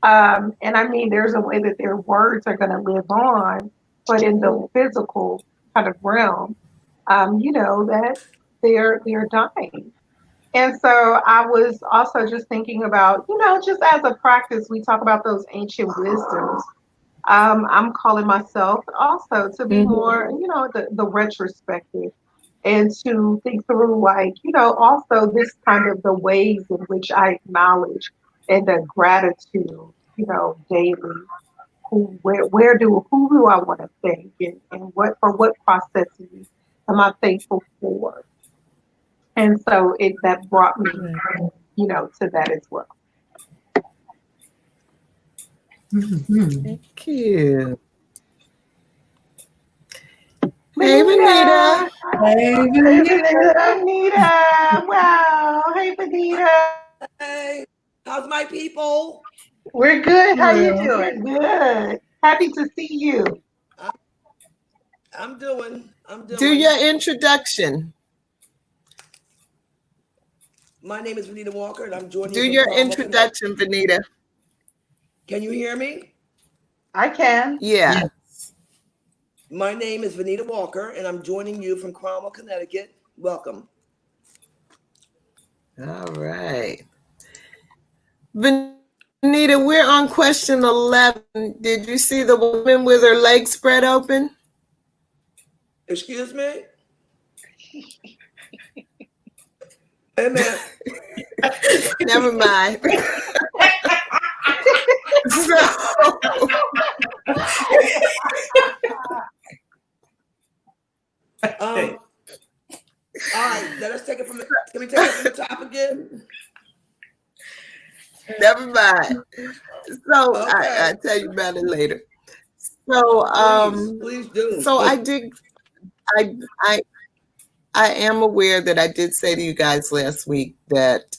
And I mean, there's a way that their words are going to live on, but in the physical kind of realm, that they're dying. And so I was also just thinking about, just as a practice, we talk about those ancient wisdoms. I'm calling myself also to be more, the retrospective, and to think through, like, also this kind of the ways in which I acknowledge and the gratitude, daily. Who do I want to thank, and what processes am I thankful for? And so that brought me, to that as well. Thank you. Hey, Venita. Hey, Venita. Wow. Hey, Venita. Hey, how's my people? We're good. How you Well, doing? Good. Happy to see you. I'm doing. Do your introduction. My name is Venita Walker, and I'm joining Do you your from Carmel, Connecticut. introduction, Venita. Can you hear me? I can. Yeah. yes. My name is Venita Walker, and I'm joining you from Carmel, Connecticut. Welcome. All right. Venita, we're on question 11. Did you see the woman with her legs spread open? Excuse me? Hey, man. Never mind. All right, let us take it from the. Can we take it from the top again? Never mind. So Okay. I'll tell you about it later. So please do. So I am aware that I did say to you guys last week that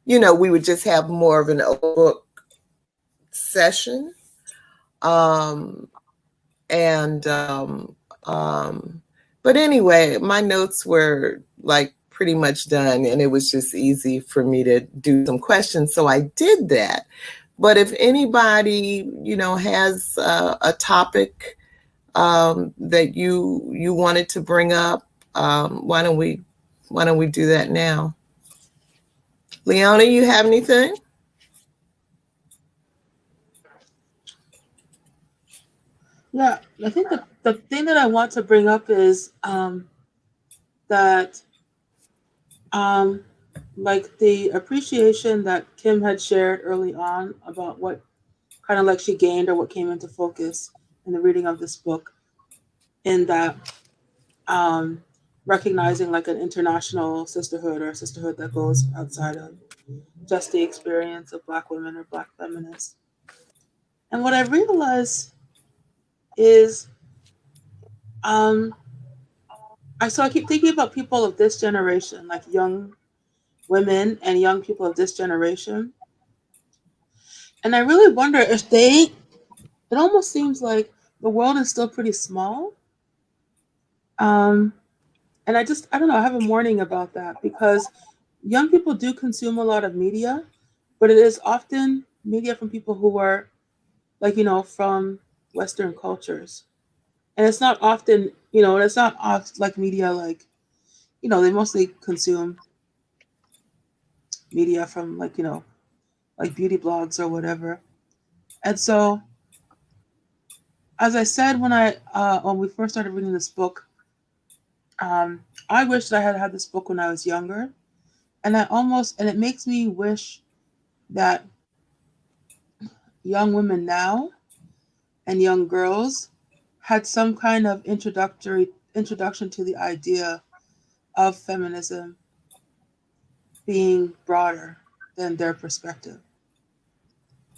we would just have more of an open book session. But anyway, my notes were like pretty much done, and it was just easy for me to do some questions. So I did that. But if anybody, has a topic that you wanted to bring up, why don't we do that now? Leonie, you have anything? Yeah, I think the thing that I want to bring up is that like the appreciation that Kim had shared early on about what kind of like she gained or what came into focus in the reading of this book, in that recognizing like an international sisterhood, or a sisterhood that goes outside of just the experience of Black women or Black feminists. And what I realized is I keep thinking about people of this generation, like young women and young people of this generation. And I really wonder if it almost seems like the world is still pretty small. And I don't know, I have a warning about that, because young people do consume a lot of media, but it is often media from people who are like, from Western cultures. And it's not often, it's not like media like, they mostly consume media from like, like beauty blogs or whatever. And so, as I said when we first started reading this book, I wish that I had had this book when I was younger, and it makes me wish that young women now and young girls had some kind of introduction to the idea of feminism being broader than their perspective.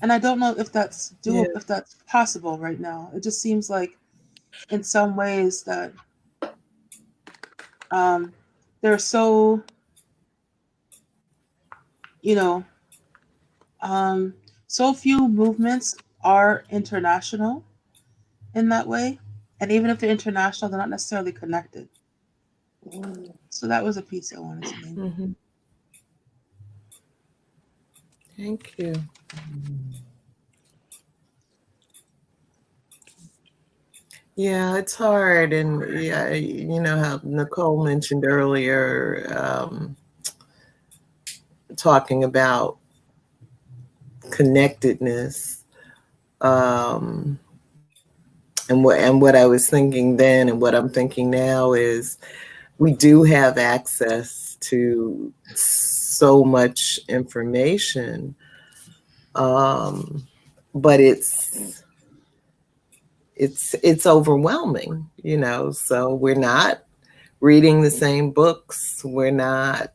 And I don't know if that's doable, if that's possible right now. It just seems like in some ways that they're so, so few movements are international in that way. And even if they're international, they're not necessarily connected. So that was a piece I wanted to name. Mm-hmm. Thank you. Yeah, it's hard. And yeah, you know how Nicole mentioned earlier, talking about connectedness, and what I was thinking then and what I'm thinking now is we do have access to so much information, but it's overwhelming, you know. So we're not reading the same books, we're not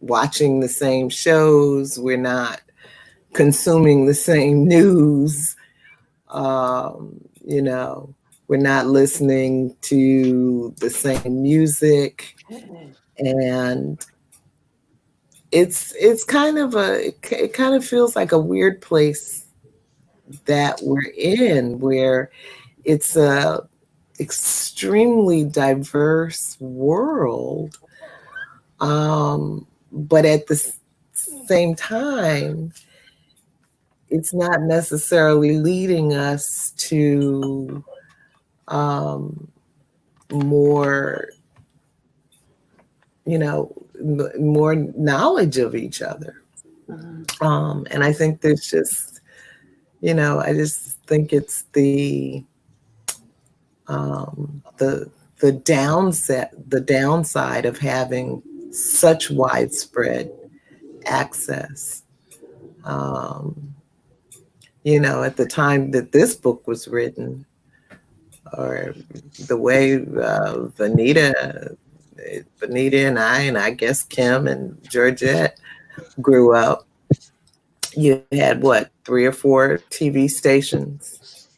watching the same shows, we're not consuming the same news, you know, we're not listening to the same music, and it's kind of it kind of feels like a weird place that we're in, where it's a extremely diverse world, but at the same time, it's not necessarily leading us to more, you know, more knowledge of each other. And I think there's just, you know, I just think it's the downside of having such widespread access. You know, at the time that this book was written, or the way Venita and I guess Kim and Georgette grew up, you had what, 3 or 4 TV stations.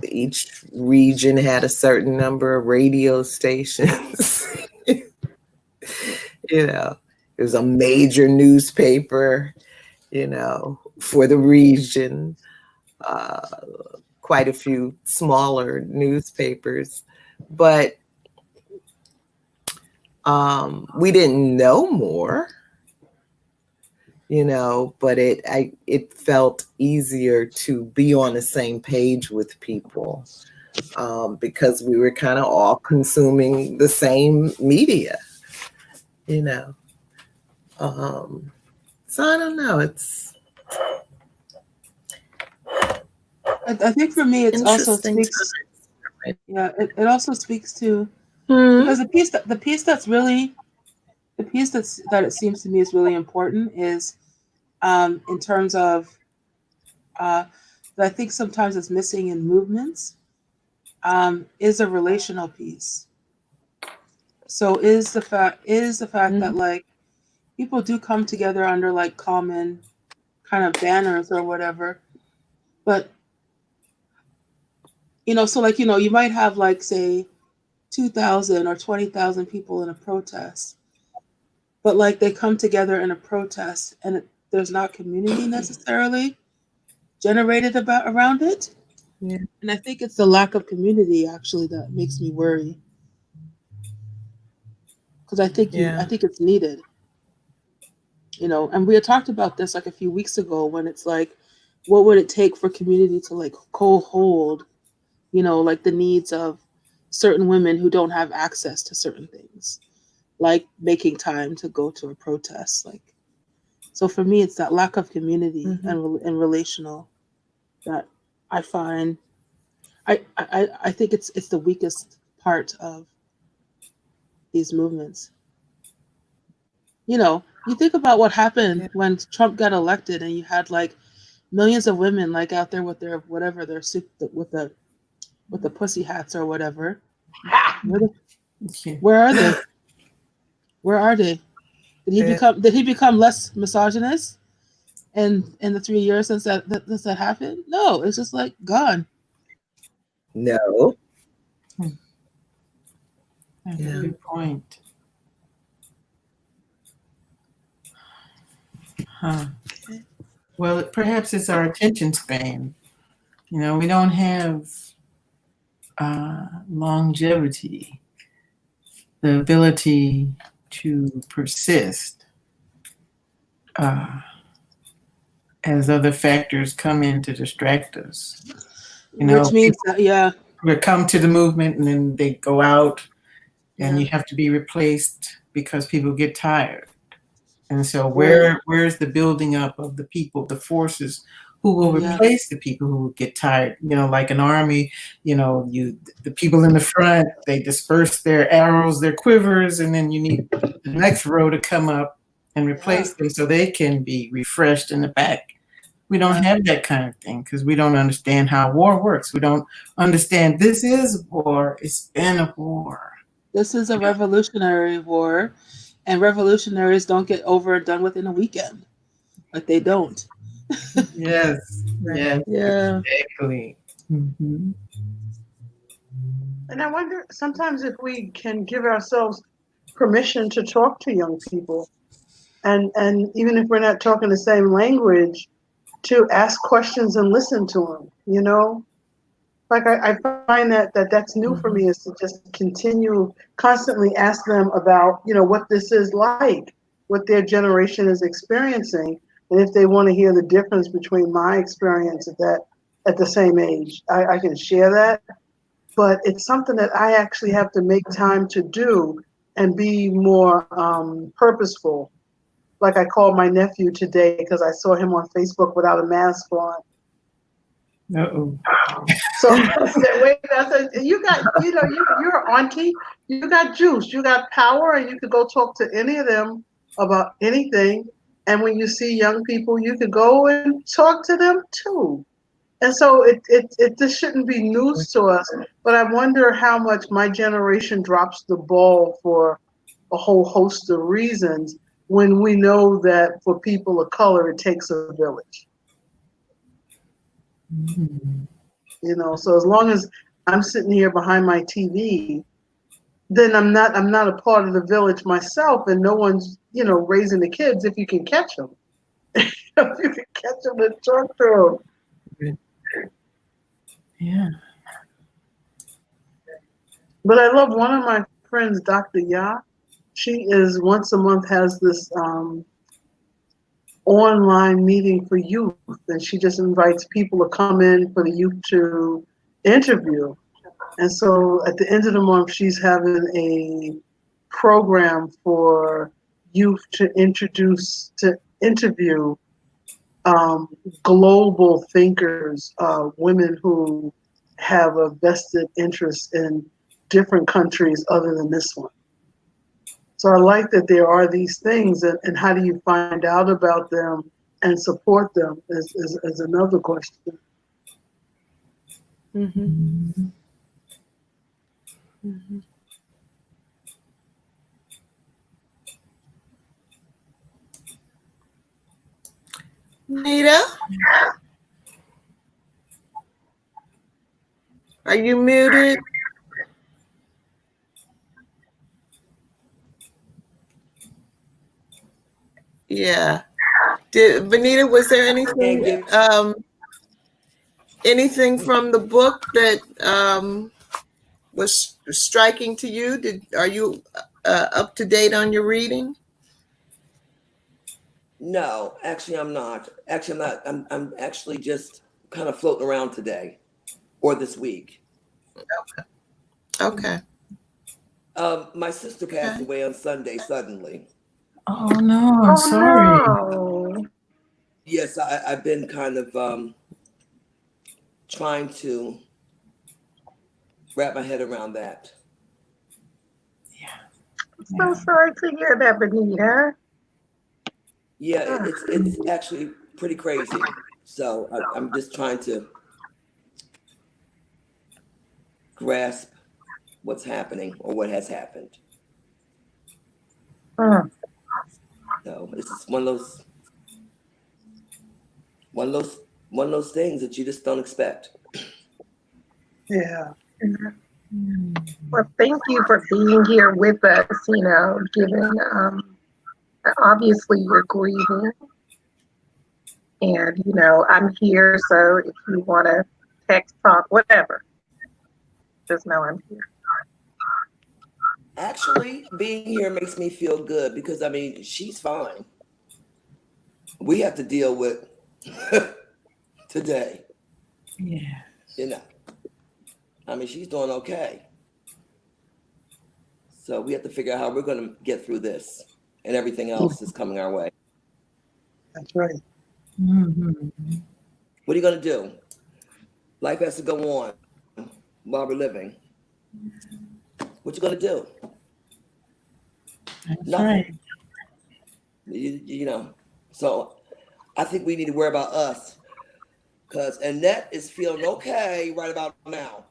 Each region had a certain number of radio stations. You know, it was a major newspaper, you know, for the region. Quite a few smaller newspapers, but we didn't know more, you know, but it felt easier to be on the same page with people, because we were kind of all consuming the same media, you know. So I don't know. I think for me, it also speaks. Yeah, it also speaks to because the piece that it seems to me is really important is in terms of that I think sometimes it's missing in movements is a relational piece. So is the fact that like people do come together under like common kind of banners or whatever, but you know, so like, you know, you might have like say 2,000 or 20,000 people in a protest, but like they come together in a protest and there's not community necessarily generated around it. Yeah. And I think it's the lack of community actually that makes me worry, because I think it's needed, you know. And we had talked about this like a few weeks ago when it's like, what would it take for community to like co-hold, you know, like the needs of certain women who don't have access to certain things, like making time to go to a protest. Like, so for me, it's that lack of community and relational that I find. I think it's the weakest part of these movements. You know, you think about what happened when Trump got elected, and you had like millions of women like out there with their whatever their suit with the pussy hats or whatever. Where are they? Where are they? Did he become less misogynist? in the 3 years since that happened? No, it's just like gone. No. That's Yeah. a good point. Huh. Well, perhaps it's our attention span. You know, we don't have longevity, the ability to persist as other factors come in to distract us. You know, Which means that, yeah. we come to the movement and then they go out and Yeah. you have to be replaced because people get tired. And so Right. where's the building up of the people, the forces who will Yeah. replace the people who get tired? You know, like an army, you know, the people in the front, they disperse their arrows, their quivers, and then you need the next row to come up and replace them so they can be refreshed in the back. We don't have that kind of thing because we don't understand how war works. We don't understand this is war. It's been a war. This is a revolutionary war, and revolutionaries don't get over and done with in a weekend. Like, they don't. Yes. Yes. Yeah. Exactly. Mm-hmm. And I wonder sometimes if we can give ourselves permission to talk to young people, and even if we're not talking the same language, to ask questions and listen to them. You know, like I find that's new for me, is to just continue constantly ask them about, you know, what this is like, what their generation is experiencing, and if they want to hear the difference between my experience at the same age, I can share that. But it's something that I actually have to make time to do and be more purposeful. Like I called my nephew today because I saw him on Facebook without a mask on. Uh-oh. So I said, wait, I said, you got, you know, you're an auntie, you got juice, you got power, and you could go talk to any of them about anything. And when you see young people, you could go and talk to them too. And so this shouldn't be news to us, but I wonder how much my generation drops the ball for a whole host of reasons when we know that for people of color, it takes a village. Mm-hmm. You know, so as long as I'm sitting here behind my TV, then I'm not a part of the village myself, and no one's, you know, raising the kids if you can catch them. If you can catch them and talk to them. Yeah. But I love one of my friends, Dr. Ya. She is once a month has this online meeting for youth, and she just invites people to come in for the youth to interview. And so at the end of the month, she's having a program for youth to interview global thinkers, women who have a vested interest in different countries other than this one. So I like that there are these things, and how do you find out about them and support them is another question. Mm-hmm. Mm-hmm. Nita, are you muted? Yeah. Venita, was there anything anything from the book that was striking to you? Are you up to date on your reading? No, actually, I'm not. Actually, I'm not. I'm actually just kind of floating around today or this week. Okay. My sister passed away on Sunday suddenly. Oh no, I'm sorry. No. Yes, I've been kind of trying to wrap my head around that. I'm so sorry to hear that, Venita. Yeah, it's actually pretty crazy. So I'm just trying to grasp what's happening or what has happened. So it's just one of those one of those things that you just don't expect. Yeah. Well, thank you for being here with us, given obviously you're grieving. And, I'm here, so if you want to text, talk, whatever, just know I'm here. Actually, being here makes me feel good because, I mean, she's fine. We have to deal with today. Yeah. I mean, she's doing okay. So we have to figure out how we're going to get through this and everything else is coming our way. That's right. Mm-hmm. What are you going to do? Life has to go on while we're living. What you going to do? That's Nothing. right. So I think we need to worry about us because Annette is feeling okay right about now.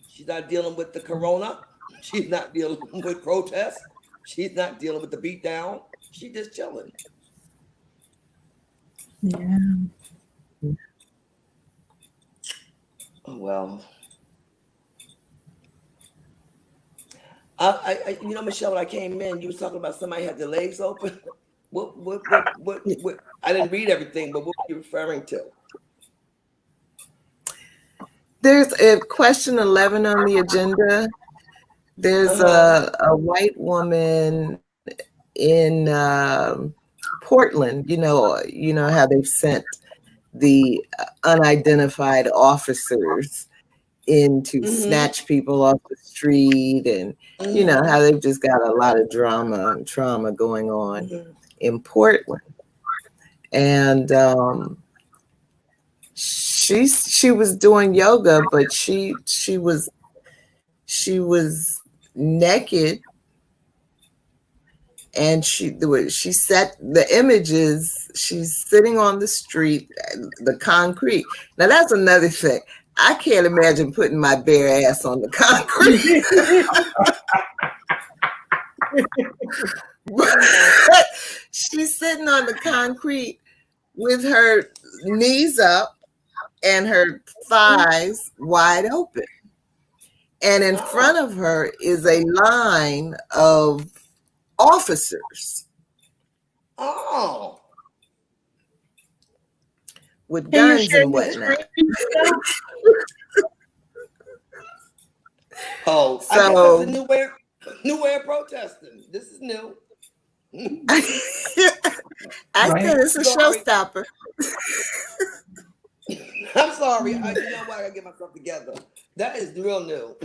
She's not dealing with the corona. She's not dealing with protests. She's not dealing with the beatdown. She's just chilling. Yeah. Oh, well. I Michelle, when I came in, you was talking about somebody had their legs open. What? I didn't read everything, but what were you referring to? There's a question 11 on the agenda. There's a white woman in Portland. You know how they've sent the unidentified officers in to snatch people off the street, and you know how they've just got a lot of drama and trauma going on in Portland. And she was doing yoga, but she was naked, and she set the images. She's sitting on the street, the concrete. Now that's another thing. I can't imagine putting my bare ass on the concrete. But she's sitting on the concrete with her knees up and her thighs wide open. And in front of her is a line of officers. Oh. With guns and whatnot. Oh, so, I guess that's a new way of protesting. This is new. I said it's a showstopper. I'm sorry. You know what? I gotta get myself together. That is real new.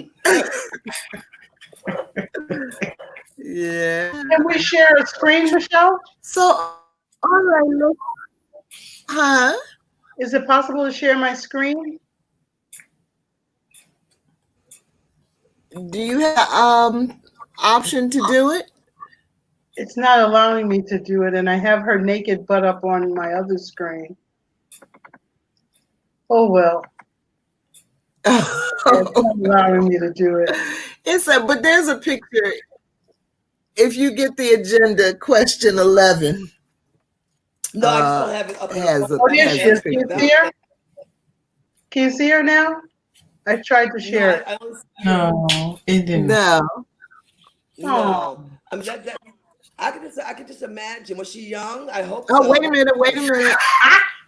Yeah. Can we share a screen, Michelle? So, all right. Huh? Is it possible to share my screen? Do you have option to do it? It's not allowing me to do it, and I have her naked butt up on my other screen. Oh well. It's not allowing me to do it. But there's a picture. If you get the agenda, question 11. No, I just don't have it up there. Oh, there she is. Can you see her? Can you see her now? I tried to share it. No, it didn't. No. I mean, I could just imagine. Was she young? I hope so. Oh, wait a minute. Wait.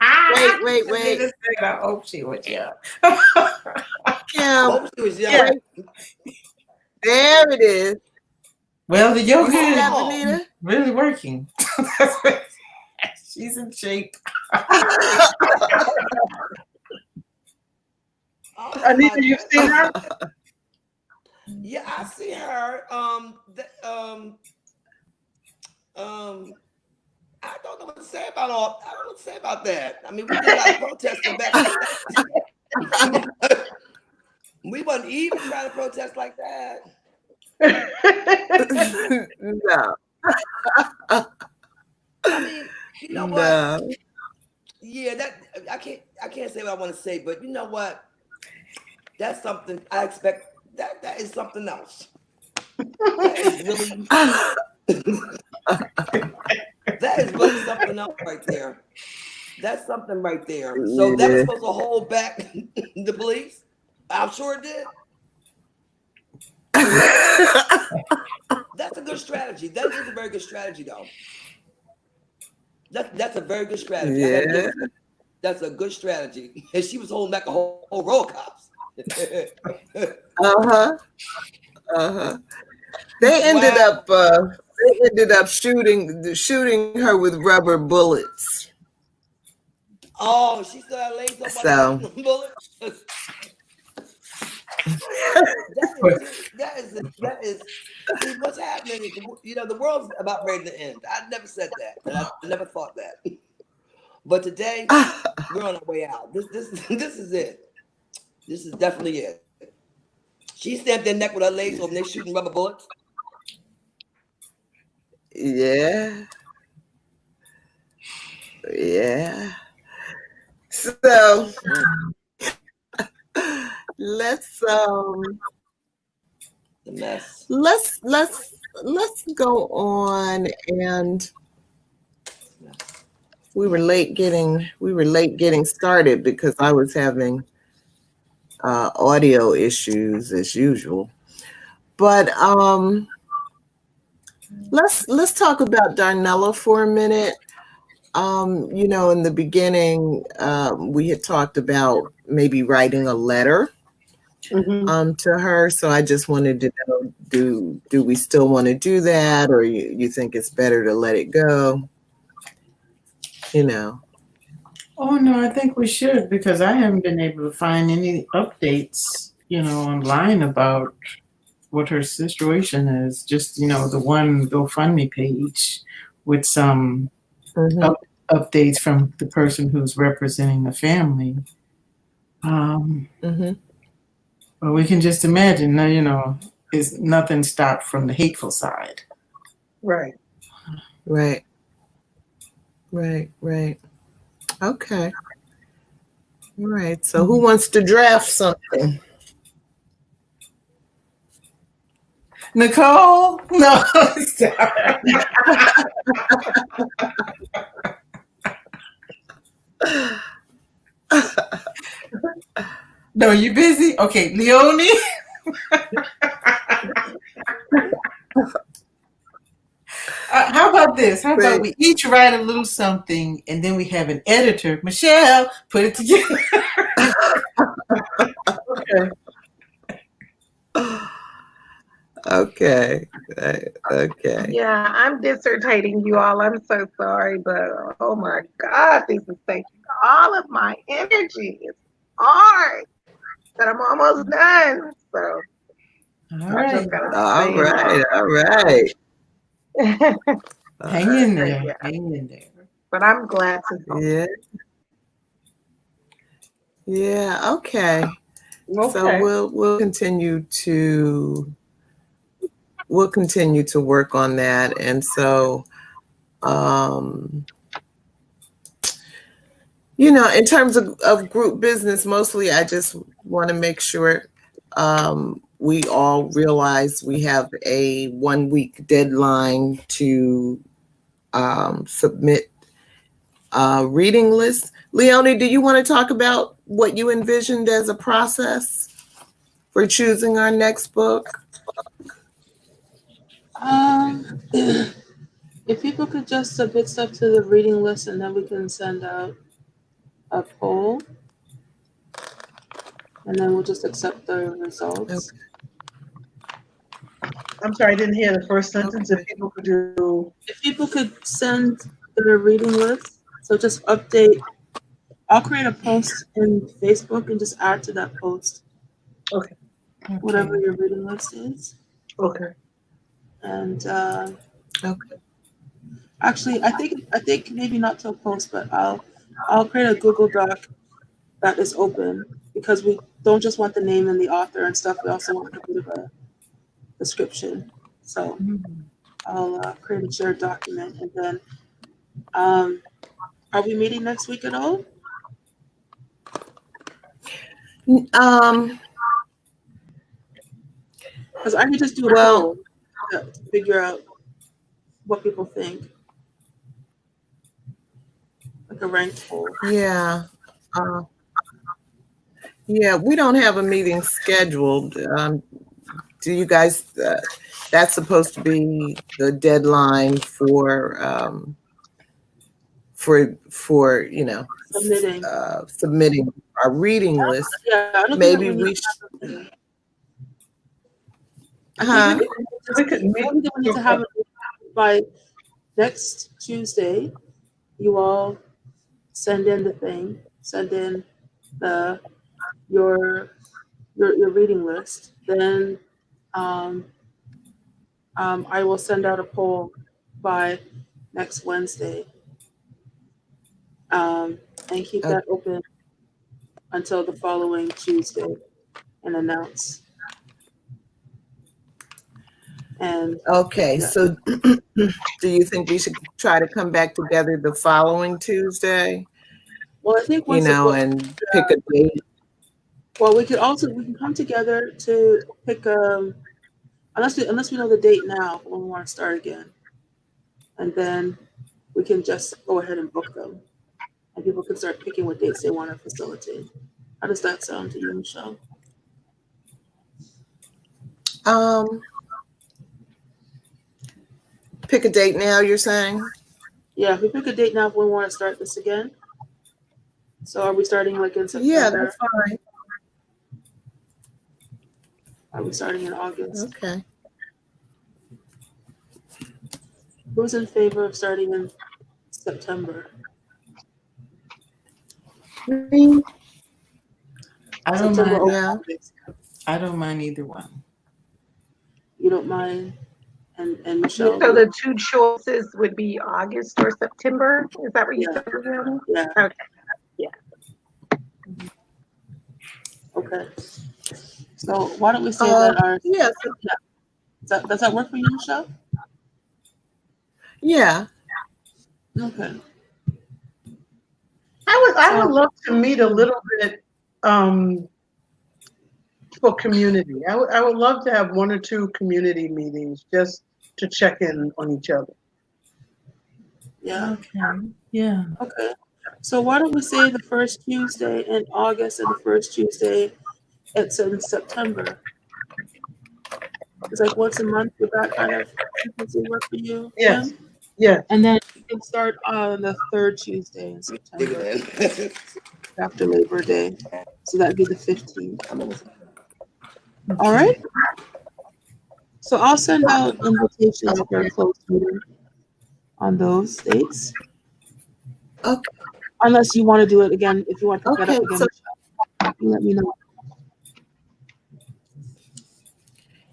I hope she was young. Kim, I hope she was young. There it is. Well, the yoga is Venita? really working. She's in shape. Anita, you seen her? Yeah, I see her. I don't know what to say about all. I don't know what to say about that. I mean, we did a lot of protesting back then. We wasn't even trying to protest like that. No. I mean, you know what? No. Yeah, that I can't say what I want to say, but you know what? That's something I expect. That is something else. That is really that is really something else right there. That's something right there. So that was supposed to hold back the police. I'm sure it did. That's a good strategy. That is a very good strategy, though. That's a very good strategy. I gotta give it to you. That's a good strategy. And she was holding back a whole row of cops. They ended up shooting her with rubber bullets. Oh, she still had laid somebody So bullet. that is. See, what's happening is, the world's about ready to end. I never said that, and I never thought that. But today, we're on our way out. This is it. This is definitely it. She stamped their neck with her legs when they shooting rubber bullets. Yeah. So let's The mess. let's go on. And we were late getting started because I was having audio issues as usual. But let's talk about Darnella for a minute. In the beginning, we had talked about maybe writing a letter to her. So I just wanted to know, do we still want to do that, or you think it's better to let it go? Oh no, I think we should, because I haven't been able to find any updates, online about what her situation is. Just, the one GoFundMe page with some updates from the person who's representing the family. But we can just imagine now, is nothing stopped from the hateful side. Right. Okay. All right. So who wants to draft something? Nicole? No, sorry. No, you busy? Okay, Leonie. How about this? How about we each write a little something, and then we have an editor, Michelle, put it together. Okay. Yeah, I'm dissertating, you all. I'm so sorry, but oh my God, this is taking all of my energy. It's hard, but I'm almost done. So All right. Hang in there. Hang in there. But I'm glad to help. Yeah. Okay. So we'll continue to work on that. And so, in terms of group business, mostly I just want to make sure we all realize we have a 1-week deadline to submit reading lists. Leonie, do you want to talk about what you envisioned as a process for choosing our next book? If people could just submit stuff to the reading list, and then we can send out a poll, and then we'll just accept the results. Okay. I'm sorry, I didn't hear the first sentence. If people could send their reading list, so just update. I'll create a post in Facebook and just add to that post. Okay. Whatever your reading list is. Okay. And actually, I think maybe not to a post, but I'll create a Google Doc that is open, because we don't just want the name and the author and stuff. We also want a bit of a description. So I'll create a shared document, and then are we meeting next week at all? Because I can just do a poll to figure out what people think. like a ranked poll. Yeah. Yeah, we don't have a meeting scheduled. Do you guys, that's supposed to be the deadline for you know, Submitting. submitting our reading list. Yeah, I don't Maybe think that we should. Huh? We could meet. We need to have it by next Tuesday. You all send in the thing. Send in your reading list. Then I will send out a poll by next Wednesday. And keep that open until the following Tuesday and announce. And Okay, yeah. so do you think we should try to come back together the following Tuesday? Well, I think You know, and pick a date. Well, we can come together to pick unless we know the date now when we want to start again, and then we can just go ahead and book them, and people can start picking what dates they want to facilitate. How does that sound to you, Michelle? Pick a date now, you're saying? Yeah, if we pick a date now, if we want to start this again. So are we starting like in September? Yeah, that's fine. Are we starting in August? Okay. Who's in favor of starting in September? Me? I don't September. mind. Yeah. I don't mind either one. You don't mind? And Michelle? So the two choices would be August or September? Is that what you Yeah. said, Leonie? Yeah. Okay. Yeah. Okay. So why don't we say that our yes. Does that work for you, Michelle? Yeah. Okay. I would love to meet a little bit for community. I would love to have one or two community meetings just to check in on each other. Yeah. Okay. Yeah. Okay. So why don't we say the first Tuesday in August and the first Tuesday in September? It's like once a month. Would that kind of frequency work for you? Yes. Kim? Yeah. And then we can start on the third Tuesday in September after Labor Day. So that'd be the 15th. All right. So I'll send out invitations for a closed meeting on those dates. Okay. Unless you want to do it again, if you want to pick that up again, So, you let me know.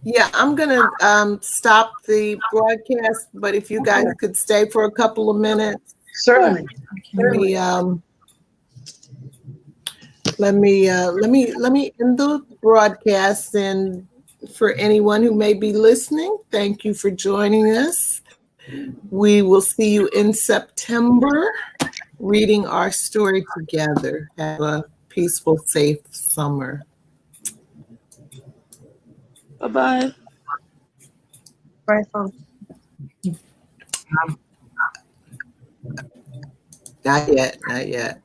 yeah, I'm gonna stop the broadcast, but if you guys could stay for a couple of minutes. Certainly. Let me end the broadcast, and for anyone who may be listening, thank you for joining us. We will see you in September, reading our story together. Have a peaceful, safe summer. Bye-bye. Bye, folks. Not yet, not yet.